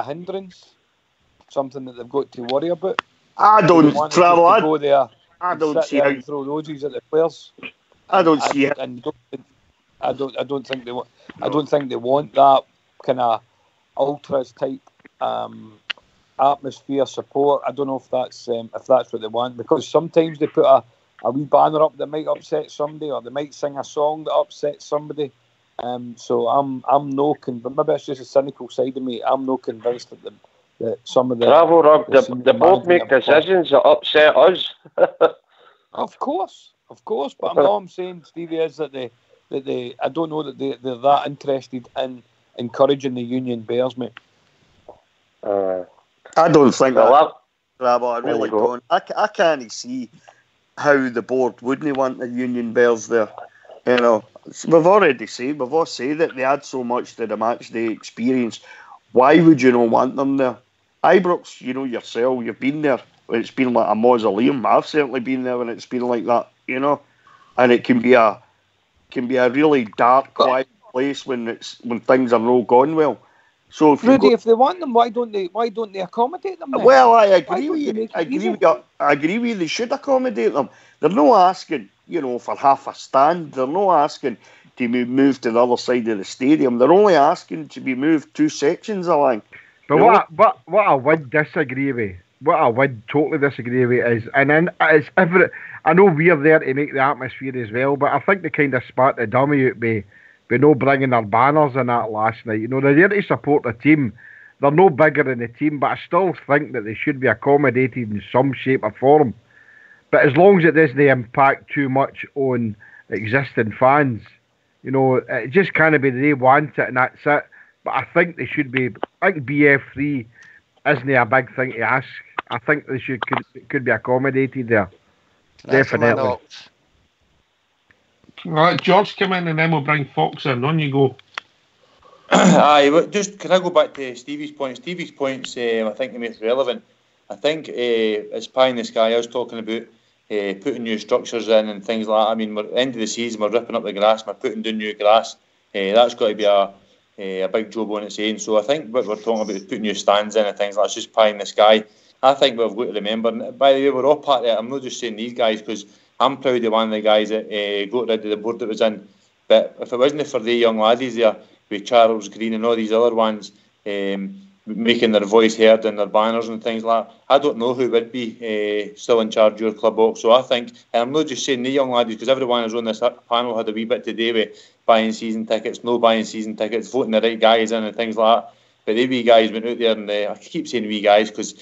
hindrance, something that they've got to worry about? I don't travel. Go there. I don't see how and throw roses at the players. I don't see it. I don't think they want. I don't think they want that kind of ultras type atmosphere support. I don't know if that's what they want, because sometimes they put a wee banner up that might upset somebody, or they might sing a song that upsets somebody. So I'm no but maybe it's just a cynical side of me. I'm no convinced that some of the Bravo, Rob. The board make decisions that upset us. Of course. But all I'm saying, Stevie, is that they I don't know that they're that interested in encouraging the Union Bears, mate. I don't think that. Bravo, I really don't. I can't see how the board wouldn't want the Union Bears there. You know, we've all said that they add so much to the match day experience. Why would you not want them there? Ibrox, you know yourself, you've been there when it's been like a mausoleum. I've certainly been there when it's been like that, you know. And it can be a really dark, quiet place when things are not going well. So if they want them, why don't they accommodate them then? Well, I agree with you. I agree with you. They should accommodate them. They're not asking, you know, for half a stand. They're not asking to be moved to the other side of the stadium. They're only asking to be moved 2 sections along. But what I would disagree with, what I would totally disagree with is, I know we're there to make the atmosphere as well, but I think they kind of spat the dummy out by no bringing their banners in that last night. You know, they're there to support the team. They're no bigger than the team, but I still think that they should be accommodated in some shape or form. But as long as it doesn't impact too much on existing fans, you know, it just can't be they want it and that's it. But I think they should be. I think BF3 isn't a big thing to ask. I think they could be accommodated there. Definitely. Right, George, come in and then we'll bring Fox in. On you go. Aye, just can I go back to Stevie's point? Stevie's points, I think, they make relevant. I think it's pie in the sky. I was talking about putting new structures in and things like that. I mean, we're end of the season, we're ripping up the grass, we're putting down new grass. That's got to be a big job on its own. So I think what we're talking about is putting new stands in and things like that. It's just pie in the sky. I think we've got to remember, and by the way, we're all part of it. I'm not just saying these guys, because I'm proud of one of the guys that got rid of the board that was in. But if it wasn't for the young laddies there, with Charles Green and all these other ones, making their voice heard and their banners and things like that, I don't know who would be still in charge of your club box. So I think, and I'm not just saying the young laddies, because everyone who's on this panel had a wee bit to do with buying season tickets, no buying season tickets, voting the right guys in and things like that. But they wee guys went out there, and I keep saying wee guys because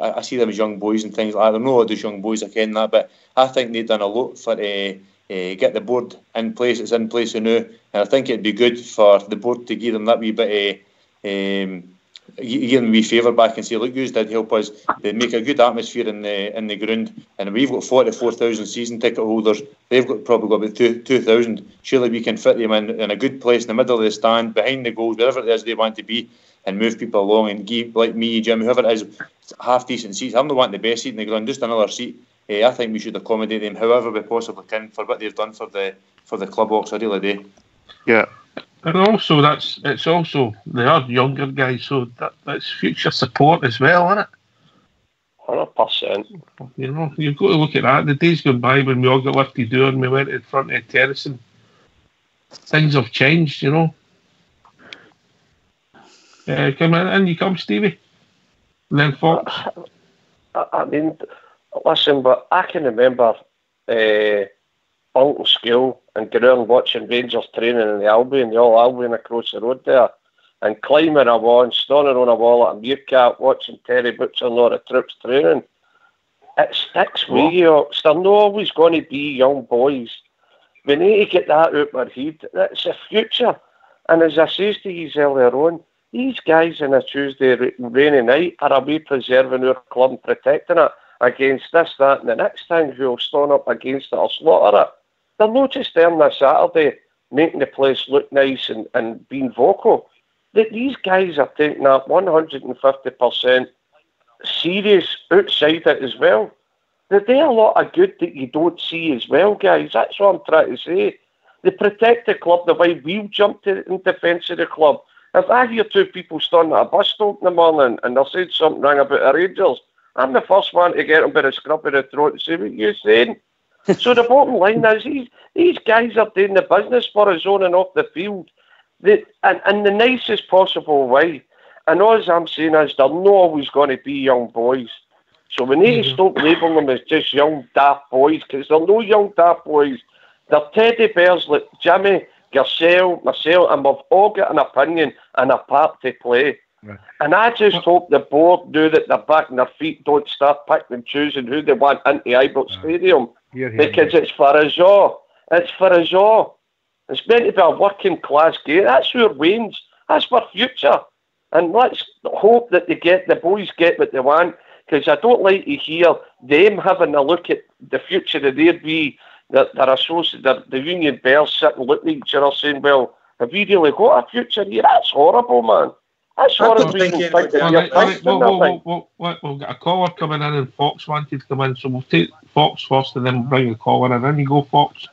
I see them as young boys and things like that. They're not all those young boys, I ken that, but I think they've done a lot for get the board in place. It's in place now, and I think it'd be good for the board to give them that wee bit give them a wee favour back and say, look, you did help us. They make a good atmosphere in the ground, and we've got 44,000 season ticket holders. They've probably got about 2,000. Surely we can fit them in a good place in the middle of the stand, behind the goals, wherever it is they want to be, and move people along and give, like me, Jim, whoever it is, half decent seats. I'm not wanting the best seat in the ground, just another seat. I think we should accommodate them however we possibly can for what they've done for the club box. I really do. Yeah. And also, they are younger guys, so that's future support as well, isn't it? 100%. You know, you've got to look at that. The days gone by when we all got left to do and we went in front of the terrace and things have changed, you know. Come in, you come, Stevie. And then Fox. I mean, listen, but I can remember bunking school and Gerrard watching Rangers training in the Albion, the old Albion across the road there. and climbing a wall and standing on a wall at a meerkat, watching Terry Butcher and a lot of troops training. It sticks with you. They're not always going to be young boys. We need to get that out of our head. That's the future. And as I said to you earlier on, these guys on a Tuesday rainy night are away preserving our club and protecting it against this, that, and the next thing who will stand up against it or slaughter it. They're not just there on a Saturday making the place look nice and being vocal. These guys are taking that 150% serious outside it as well. They do a lot of good that you don't see as well, guys. That's what I'm trying to say. They protect the club the way we've jumped in defence of the club. If I hear two people standing at a bus stop in the morning and they're saying something wrong about the Rangers, I'm the first one to get them by the scruff of the throat and say, what you're saying? So the bottom line is these guys are doing the business for us on and off the field in the nicest possible way. And all I'm saying is they're not always going to be young boys. So we need to stop labelling them as just young daft boys, because they're no young daft boys. They're teddy bears like Jimmy, yourself, myself, and we've all got an opinion and a part to play. Right. And I just hope the board knew that they're back on their feet, don't start picking and choosing who they want into Ibrox Stadium. Because it's for us all. It's for us all. It's meant to be a working class game. That's our wins. That's our future. And let's hope that the boys get what they want, because I don't like to hear them having a look at the future of their be that they're associated, the Union Bears sitting looking at each other saying, well, have we really got a future here? That's horrible, man. That's horrible. We'll get a caller coming in, and Fox wanted to come in, so we'll take Fox first and then bring a caller in. You go, Fox.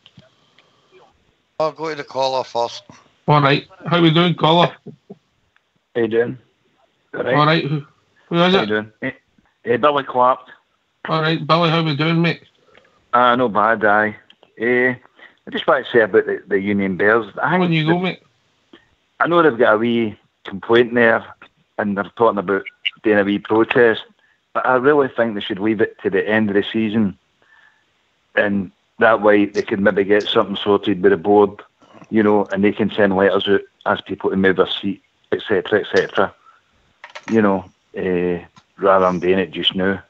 I'll go to the caller first. All right. How we doing, caller? How you doing? All right. Who is it? How you doing? Hey, Billy Clark. All right, Billy. How we doing, mate? No bad, aye. I just want to say about the Union Bears. When you go, mate? I know they've got a wee complaint there, and they're talking about doing a wee protest, but I really think they should leave it to the end of the season, and that way they could maybe get something sorted with the board, and they can send letters out, ask people to move their seat, etc., etc. Rather than doing it just now.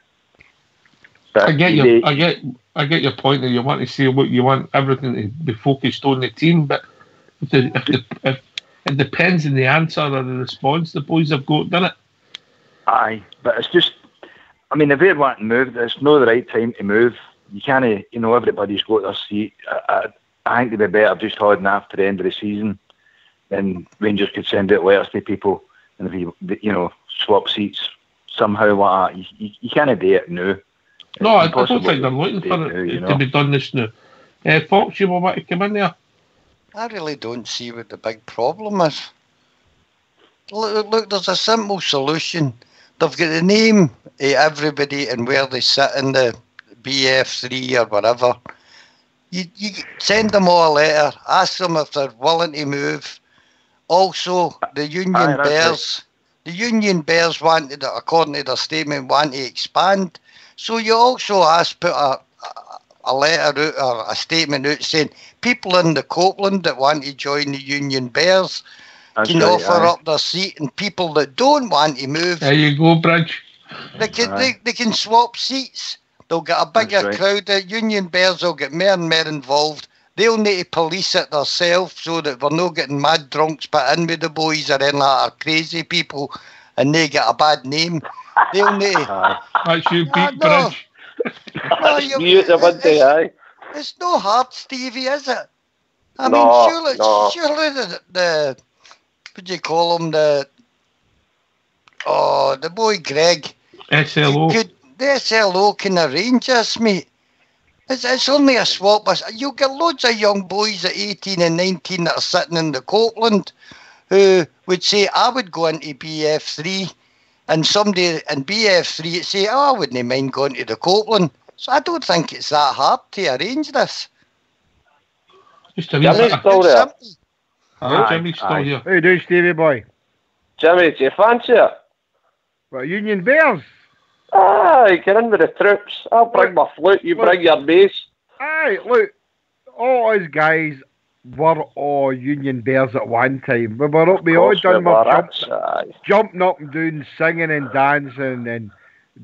But I get your point that you want to see what you want everything to be focused on the team, but if it depends on the answer or the response the boys have got, doesn't it? Aye, but it's just, if they want to move, it's not the right time to move. You can't, everybody's got their seat. I think it'd be better just holding after the end of the season, and Rangers could send out letters to people, and if you swap seats somehow like that. You can't do it now. No, I don't think they're looking for it to be done this now. Fox, you want to come in there? I really don't see what the big problem is. Look, there's a simple solution. They've got the name of everybody and where they sit in the BF3 or whatever. You send them all a letter, ask them if they're willing to move. Also, the Union Bears, the Union Bears wanted, according to their statement, want to expand. So you also put a letter out or a statement out saying people in the Copeland that want to join the Union Bears can offer up their seat, and people that don't want to move. There you go, Bridge. They can swap seats. They'll get a bigger crowd. The Union Bears will get more and more involved. They'll need to police it themselves so that we're not getting mad drunks put in with the boys or any like crazy people and they get a bad name. They'll need to... That's you, beat Bridge. It's no hard, Stevie, is it? Surely the what do you call him? The boy Greg. SLO. The SLO can arrange this, mate. It's only a swap. You'll get loads of young boys at 18 and 19 that are sitting in the Copeland who would say, I would go into BF3, and somebody in BF3 would say, I wouldn't mind going to the Copeland. So I don't think it's that hard to arrange this. Jimmy's still there. Jimmy's still here. How you doing, Stevie boy? Jimmy, do you fancy it? What, Union Bears? Aye, get in with the troops. I'll bring my flute, you bring your bass. Aye, look, all us guys were all Union Bears at one time. We all done jumping up and down, singing and dancing and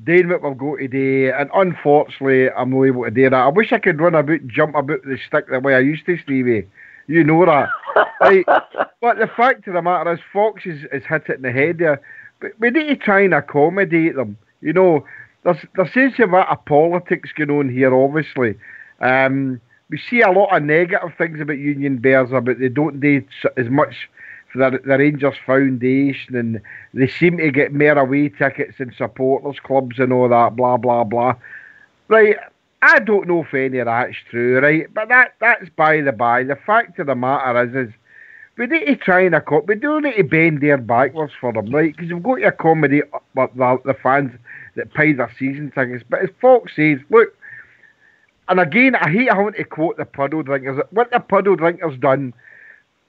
doing what we've got today. And unfortunately, I'm not able to do that. I wish I could run about, jump about the stick the way I used to, Stevie. You know that. Right? But the fact of the matter is, Fox has hit it in the head there. But we need to try and accommodate them. You know, there seems to be a bit of politics going on here, obviously. We see a lot of negative things about Union Bears, about they don't do as much for the Rangers Foundation, and they seem to get more away tickets and supporters clubs and all that, blah, blah, blah. Right, I don't know if any of that's true, right? But that's by the by. The fact of the matter is we need to try and we do need to bend their backwards for them, right? Because we've got to accommodate the fans that pay their season tickets. But as Fox says, look, and again, I hate having to quote the puddle drinkers. What the puddle drinkers done,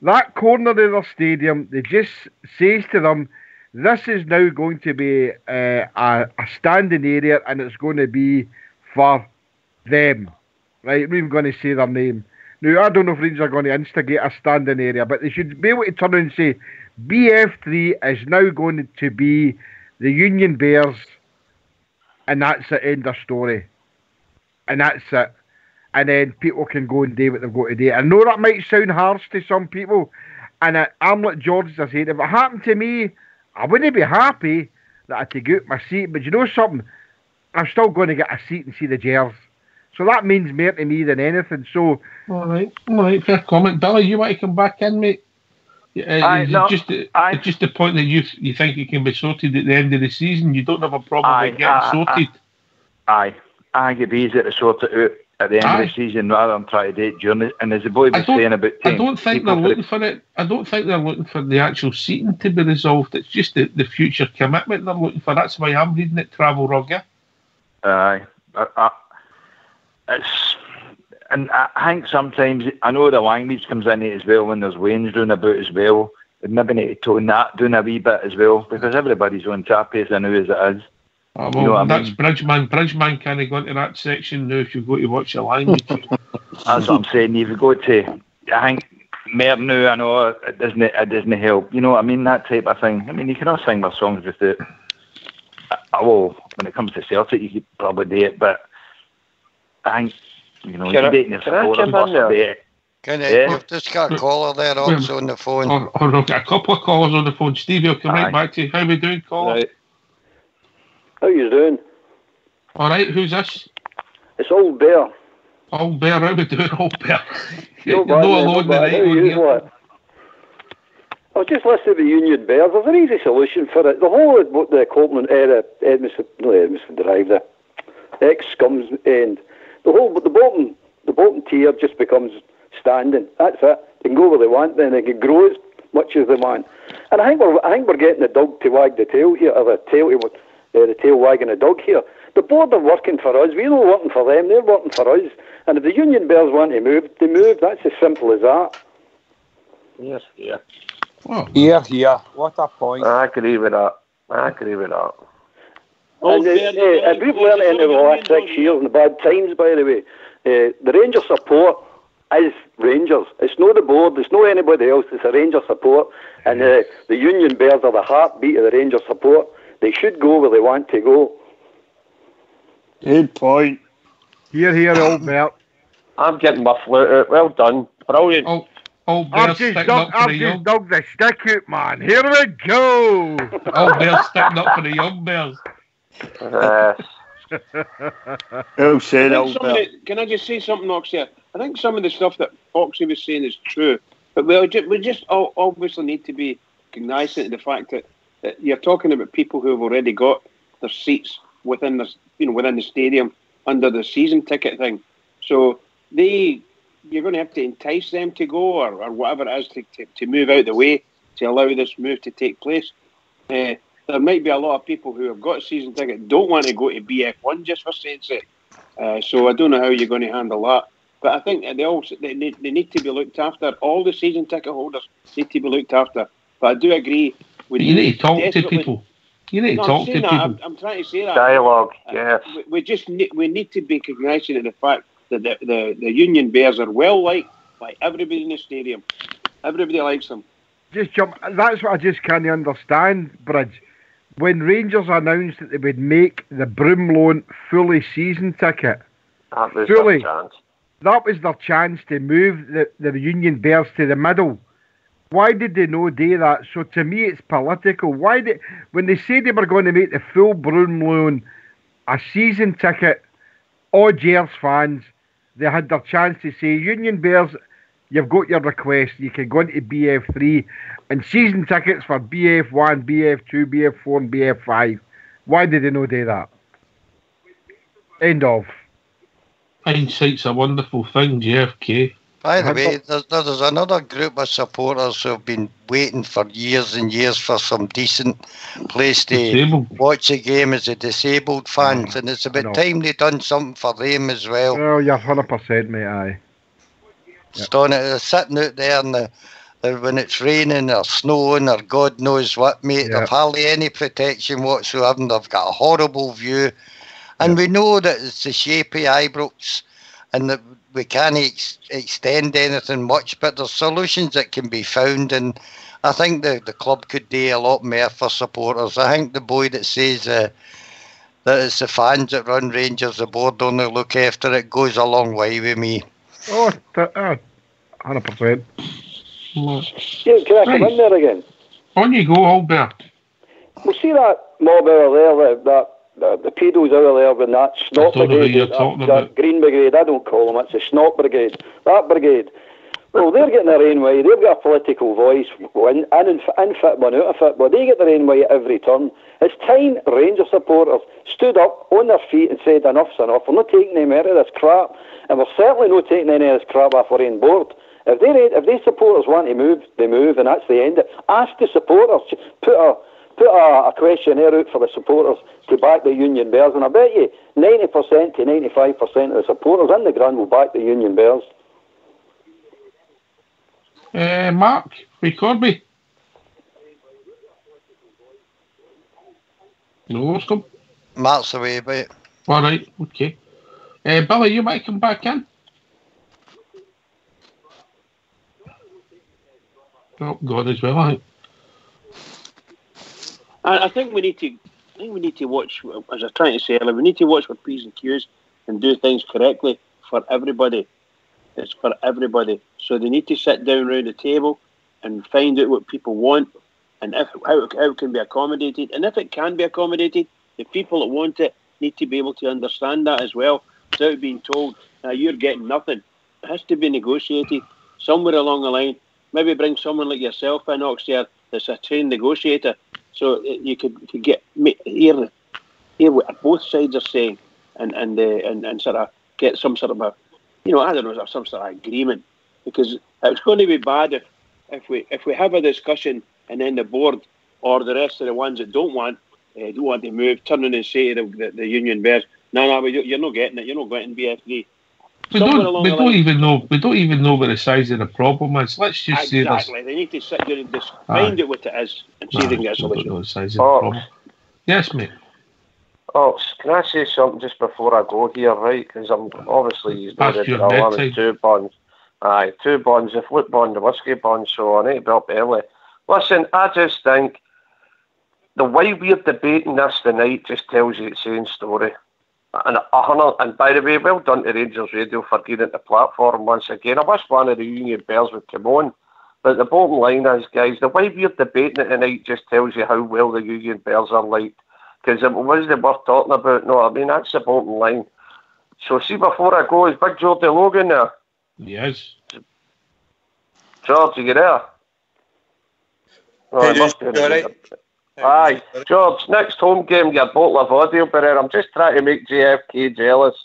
that corner of their stadium, they just says to them, this is now going to be a standing area, and it's going to be for them. Right? I'm not even going to say their name. Now, I don't know if Rangers are going to instigate a standing area, but they should be able to turn around and say, BF3 is now going to be the Union Bears, and that's the end of story. And that's it. And then people can go and do what they've got to do. I know that might sound harsh to some people, and I'm like George has said, if it happened to me, I wouldn't be happy that I take out my seat, but you know something? I'm still going to get a seat and see the Gers. So that means more to me than anything. So, all right, fair comment. Billy, you want to come back in, mate? Just the point that you think it can be sorted at the end of the season. You don't have a problem with getting sorted. I think it'd be easier to sort it out at the end of the season rather than try to do it during it. And as the boy was saying about I don't think they're looking for it. I don't think they're looking for the actual seating to be resolved. It's just the future commitment they're looking for. That's why I'm reading it, Travel Rugger. And I think sometimes, I know the language comes in it as well when there's Wayne's doing about as well. They maybe need to tone that down a wee bit as well, because everybody's on tap as I know as it is. Well, you know what that's I mean? Bridgeman can't go into that section now if you've got to watch the language. That's what I'm saying. You've got to, I think, more now, I know it doesn't help. You know what I mean? That type of thing. I mean, you can all sing their songs without. Well, when it comes to Celtic, you could probably do it, but I think, you know, you're dating your supporters must be it. We've just got a caller there also on the phone. I've got a couple of callers on the phone. Stevie, I'll come right back to you. How are we doing, caller? Right. How you doing? All right, who's this? It's Old Bear. Old Bear, how we doing, Old Bear? You're not alone the night on here. I was just listening to the Union Bears. There's an easy solution for it. The whole of the Copeland area, Edmiston Drive, the ex-Scums end, the bottom tier just becomes standing. That's it. They can go where they want, then they can grow as much as they want. And I think we're getting the dog to wag the tail here, or the tail wagging the dog here. The board are working for us. We're not working for them. They're working for us. And if the Union Bears want to move, they move. That's as simple as that. Yes, yeah. Oh. Yeah. What a point. I agree with that. And we've learned into the last 6 years in the bad times, by the way. The Rangers support is Rangers. It's not the board. It's not anybody else. It's a Rangers support. And the Union Bears are the heartbeat of the Rangers support. They should go where they want to go. Good point. Here, Old Bear. I'm getting my flute out. Well done. Brilliant. Old Bear I've just dug the stick out, man. Here we go. Old Bear sticking up for the young Bears. Well said, Old Bear. Can I just say something, Ox, here? I think some of the stuff that Foxy was saying is true, but we just obviously need to be cognizant of the fact that you're talking about people who have already got their seats within the stadium under the season ticket thing. So you're going to have to entice them to go or whatever it is to move out the way to allow this move to take place. There might be a lot of people who have got a season ticket don't want to go to BF1 just for saying sake. So I don't know how you're going to handle that. But I think they need to be looked after. All the season ticket holders need to be looked after. But I do agree. You need to talk to people. You need to talk to people. I'm trying to say that. Dialogue, yeah. We need to be cognizant of the fact that the Union Bears are well liked Like everybody in the stadium. Everybody likes them. Just jump. That's what I just can't understand, Bridge. When Rangers announced that they would make the Broom loan fully season ticket, that was fully, their chance. That was their chance to move the Union Bears to the middle. Why did they not do that? So to me, it's political. When they said they were going to make the full Broom loan a season ticket, all Gers fans, they had their chance to say, Union Bears, you've got your request. You can go into BF3 and season tickets for BF1, BF2, BF4 and BF5. Why did they not do that? End of. Hindsight's a wonderful thing, JFK. By the way, there's another group of supporters who have been waiting for years and years for some decent place to watch a game as a disabled fans, and it's about time they done something for them as well. Oh, you're 100%, mate, aye. They're sitting out there when it's raining or snowing or God knows what, mate. They've hardly any protection whatsoever. They've got a horrible view. And we know that it's the shape of Ibrox and that we can't extend anything much, but there's solutions that can be found, and I think the club could do a lot more for supporters. I think the boy that says that it's the fans that run Rangers, the board only look after it, goes a long way with me. Oh, 100%. Yeah, can I come in there again? On you go, Albert. We see that mob over there, the pedos over there with that snot brigade, that green brigade, I don't call them, it's a snot brigade, that brigade. Well, they're getting their own way, they've got a political voice, in football, out of football, they get their own way at every turn. It's time Rangers supporters stood up on their feet and said enough's enough, we're not taking any more of this crap, and we're certainly not taking any of this crap off our own board. If they supporters want to move, they move, and that's the end. Ask the supporters, put a questionnaire out for the supporters to back the Union Bears, and I bet you 90% to 95% of the supporters in the ground will back the Union Bears. Mark, Corby. No, stop. Mark's away, mate. All right, okay. Billy, you might come back in. Oh, God as well, I think. I think we need to watch, as I was trying to say earlier, we need to watch for P's and Q's and do things correctly for everybody. It's for everybody. So they need to sit down around the table and find out what people want and how it can be accommodated. And if it can be accommodated, the people that want it need to be able to understand that as well, without being told, you're getting nothing. It has to be negotiated somewhere along the line. Maybe bring someone like yourself in, Oxford, that's a trained negotiator, so you could hear what both sides are saying, and sort of get some sort of a, I don't know, some sort of agreement. Because it's going to be bad if we have a discussion and then the board or the rest of the ones that don't want to move, turn in and say to the Union Bears, no, you're not getting it. You're not getting BF3. We don't even know what the size of the problem is. Let's just say this. Exactly. They need to sit down and just find out what it is and see if they can get a solution. The size of the problem. Yes, mate. Oh, can I say something just before I go here, right? Because I'm obviously having 2 bonds. Aye, 2 bonds, the flip bond, the whiskey bond, so I need to be up early. Listen, I just think the way we're debating this tonight just tells you its own story. And by the way, well done to Rangers Radio for getting the platform once again. I wish one of the Union Bears would come on. But the bottom line is, guys, the way we're debating it tonight just tells you how well the Union Bears are liked. Because it wasn't worth talking about. No, I mean, that's the bottom line. So see, before I go, is Big Geordie Logan there? Yes. George, you there? Hey, dude, all right? Aye, George, next home game, your bottle of vodka will be there. I'm just trying to make JFK jealous.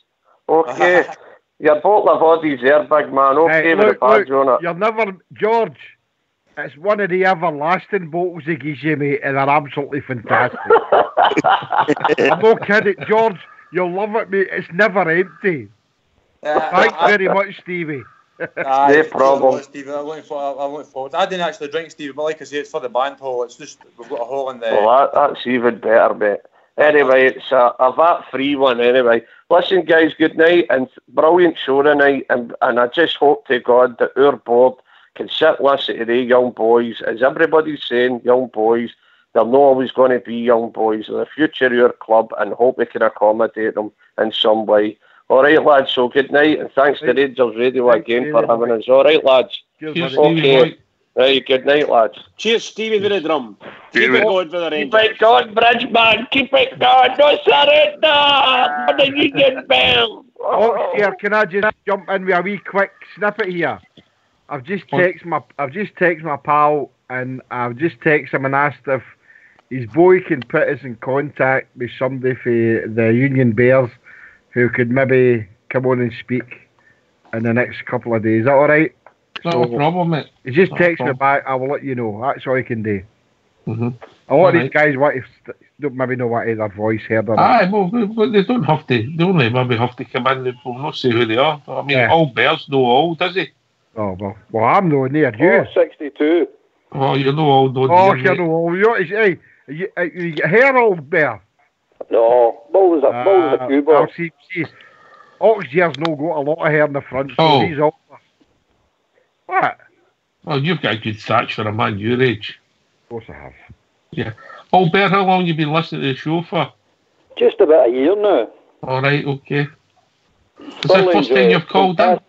Okay. Your bottle of vodka's there, big man. Okay, with the badge on it. You're never... George, it's one of the everlasting bottles he gives you, mate, and they're absolutely fantastic. I'm not kidding. George, you'll love it, mate. It's never empty. Thanks very much, Stevie. No problem. Stevie, I'm looking forward. I didn't actually drink, Stevie, but like I say, it's for the band hall. It's just, we've got a hole in there. Well, that's even better, mate. Anyway, it's a VAT-free one, anyway. Listen, guys, good night and brilliant show tonight. And I just hope to God that our board can sit, listen to the young boys. As everybody's saying, young boys, they're not always going to be young boys. They're the future of our club, and hope we can accommodate them in some way. All right, lads, so good night, and thanks to Rangers Radio again for having us. All right, lads. Cheers, okay. Right, good night, lads. Cheers, Stevie, for the drum. Keep it going for the Rangers. Keep it going, Bridgeman. Keep it going. No surrender for the Union Bell. Oh, here, can I just jump in with a wee quick snippet here? I've just texted my pal, and I've just texted him and asked if his boy can put us in contact with somebody for the Union Bears who could maybe come on and speak in the next couple of days. Is that all right? No problem, mate. He just text me back. I will let you know. That's all I can do. Mm-hmm. A lot of these guys don't maybe know what their voice heard. Well, they don't have to. They only maybe have to come in. We'll not say who they are. I mean, all Bears know all, does he? Oh, well, I'm no near you. 62. Oh, you know all, don't you? Oh, you know all. You get hair, old bear. No, Bull was a cue ball. See, Oxyer's no got a lot of hair in the front, so he's older. What? Well, you've got a good thatch for a man your age. Of course I have. Yeah. Old Bear, how long you been listening to the show for? Just about a year now. All right, okay. Is this the first time you've called in?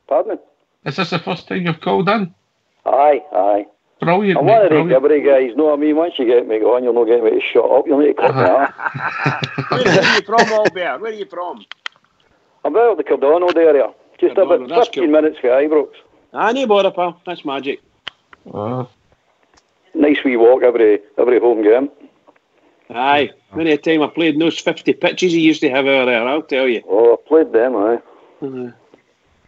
Pardon? Is this the first time you've called in? Aye. Brilliant, I'm one of the Gibbery guys, know what I mean? Once you get me going, you'll not get me to shut up. You'll need to cut me off. Where are you from, Old Bear? Where are you from? I'm out of the Cardonald area. Just about 15 minutes from Ibrox. No bother, pal. That's magic. Nice wee walk every home game. Aye. Many a time I played in those 50 pitches he used to have over there, I'll tell you. Oh, I played them, aye.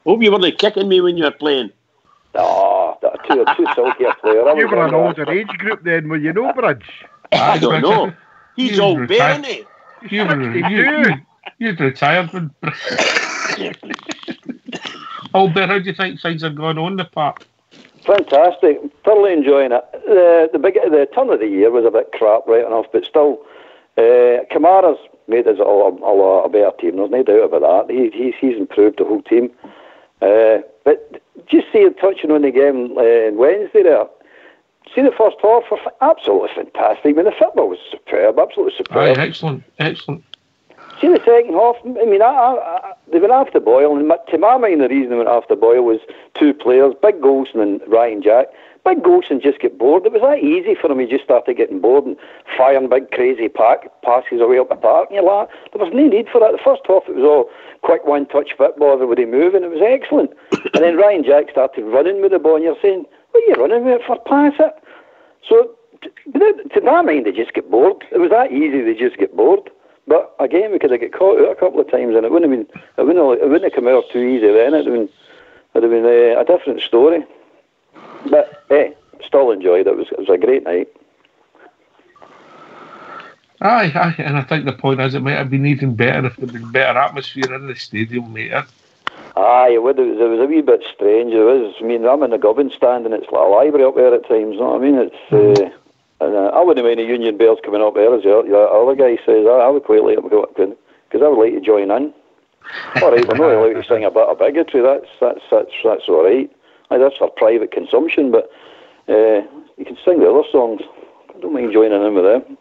Hope you weren't kicking me when you were playing. Oh, too sulky a player. You were an older age group then, were you no, Bridge? I don't know. He's Old Bear, isn't he? You'd retired when... Old Bear, how do you think things are going on in the park? Fantastic. Thoroughly enjoying it. The turn of the year was a bit crap, right enough, but still, Kamara's made us a better team. There's no doubt about that. He's improved the whole team. But just touching on the game Wednesday there, see the first half, absolutely fantastic. I mean, the football was superb, absolutely superb. Aye, excellent. See the second half, I mean, they went after Boyle, and to my mind the reason they went after Boyle was two players, Big Golson and Ryan Jack. Big Golson just get bored. It was that easy for him. He just started getting bored and firing big crazy passes away up the park. And you're like, there was no need for that. The first half it was all quick one-touch football, everybody moving. It was excellent. And then Ryan Jack started running with the ball, and you're saying, what are you running with it for? Pass it. So to my mind, they just get bored. It was that easy. They just get bored. But again, we could have got caught out a couple of times, and it wouldn't have come out too easy then. It would have been a different story. But still enjoyed it. It was a great night. Aye, and I think the point is it might have been even better if there'd been better atmosphere in the stadium later. Aye, it would. It was a wee bit strange. It was. I mean, I'm in the Gubbin stand, and it's like a library up there at times. You know what I mean? It's. And I wouldn't mind the Union Bears coming up there, as the other guy says. I would quite like to, because I would like to join in. All right, we're not allowed to sing a bit of bigotry. That's all right. That's for private consumption, but you can sing the other songs. I don't mind joining in with them.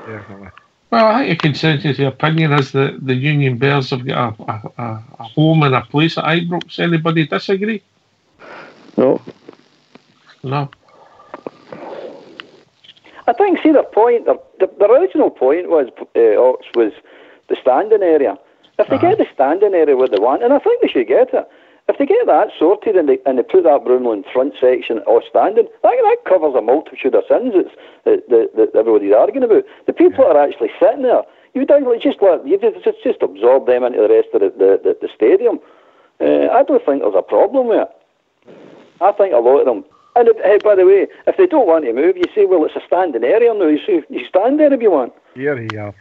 Definitely. Well, I think the consensus opinion is that the Union Bears have got a home and a place at Ibrox. Anybody disagree? No. I think, see, their point, the original point was was the standing area. If they get the standing area where they want, and I think they should get it, if they get that sorted and they put that Broomland front section or standing, that covers a multitude of sins that everybody's arguing about. The people that are actually sitting there, you just absorb them into the rest of the stadium. I don't think there's a problem with it. I think a lot of them. And by the way, if they don't want to move, you say, well, it's a standing area now. You say, you stand there if you want. Here you are.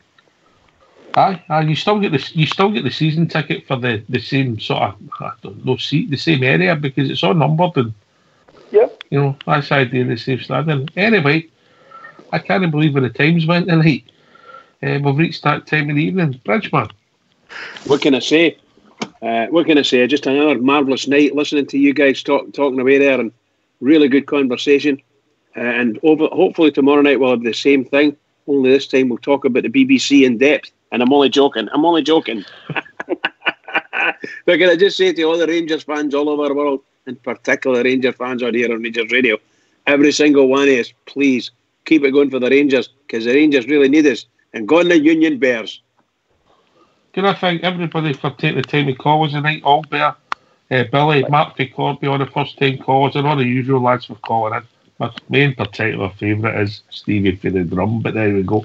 Aye, you still get the season ticket for the same sort of seat, the same area because it's all numbered and you know that's the idea of the safe standing. Anyway, I can't believe where the times went tonight. We've reached that time of the evening. Bridgeman, What can I say? Just another marvellous night listening to you guys talking away there, and really good conversation. And hopefully tomorrow night we'll have the same thing. Only this time we'll talk about the BBC in depth. And I'm only joking. But can I just say to all the Rangers fans all over the world, in particular Ranger fans out here on Rangers Radio, every single one of us, please keep it going for the Rangers, because the Rangers really need us. And go on the Union Bears. Can I thank everybody for taking the time to call us tonight? Albert, Billy, Mark Corby on the first time calls, and all the usual lads for calling in. My main particular favourite is Stevie for the drum, but there we go.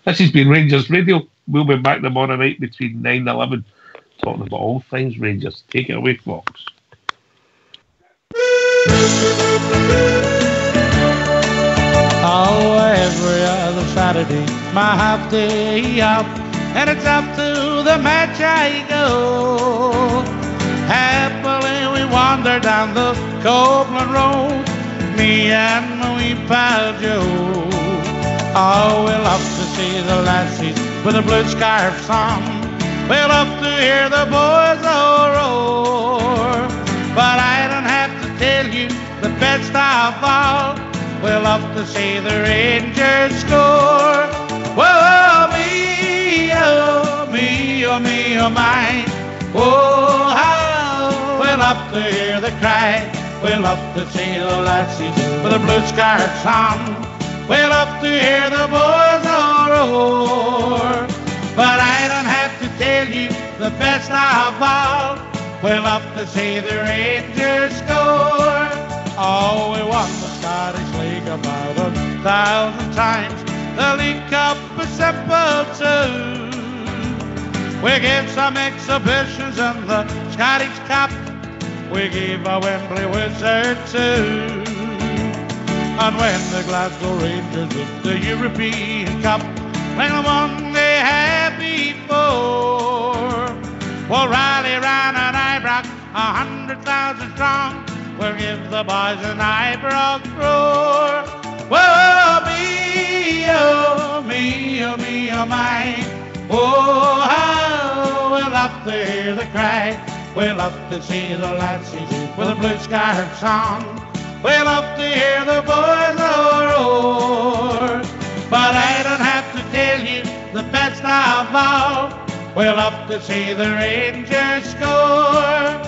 This has been Rangers Radio. We'll be back tomorrow night between 9 and 11, talking about all things Rangers. Take it away, Fox. Oh, every other Saturday, my half day out, and it's up to the match I go. Happily we wander down the Copeland Road, me and my wee pal Joe. Oh, we love to see the lassies with the blue scarves on. We love to hear the boys all roar. But I don't have to tell you the best of all, we love to see the Rangers score. Whoa, me, oh, me, oh, me, oh, my. Oh, how we love to hear the cry. We love to see the lassies with the blue scarves on. We love to hear the boys all roar. But I don't have to tell you the best of all, we love to see the Rangers score. Oh, we won the Scottish League about 1,000 times. The League Cup is simple too. We gave some exhibitions in the Scottish Cup. We gave a Wembley Wizard too. And when the Glasgow Rangers win the European Cup, when we won they had before, we'll rally round an Ibrox 100,000 strong. We'll give the boys an Ibrox roar. Whoa, me, oh, me, oh, me, oh, my. Oh, how we love to hear the cry. We love to see the lassies with the blue scarves on. We love to hear the boys roar. But I don't have to tell you the best of all, we love to see the Rangers score.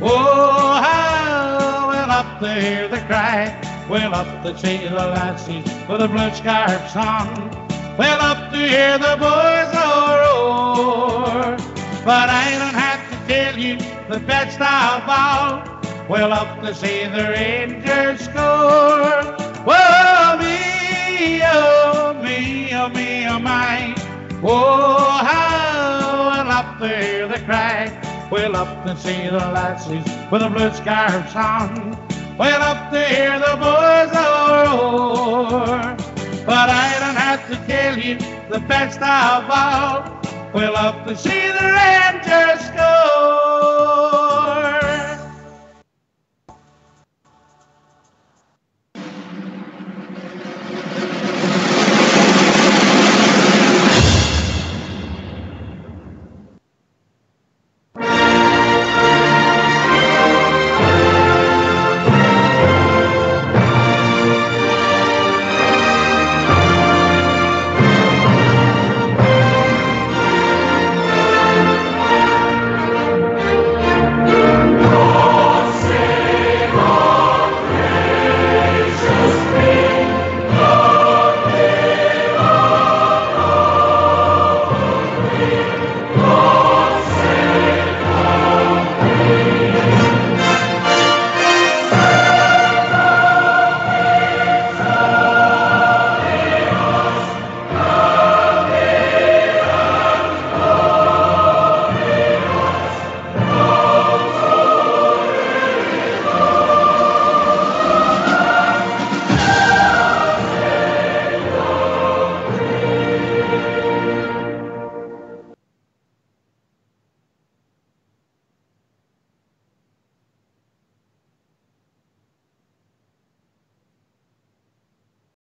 Oh, how we love to hear the cry. We love to see the lassies with the blue scarves on. We love to hear the boys all roar. But I don't have to tell you the best of all, we love to see the Rangers score. Whoa, me, oh, me, oh, me, oh, my. Oh, how we love to hear the cry. We love to see the lassies with the blue scarves on. We love to hear the boys all roar. But I don't have to tell you the best of all, we love to see the Rangers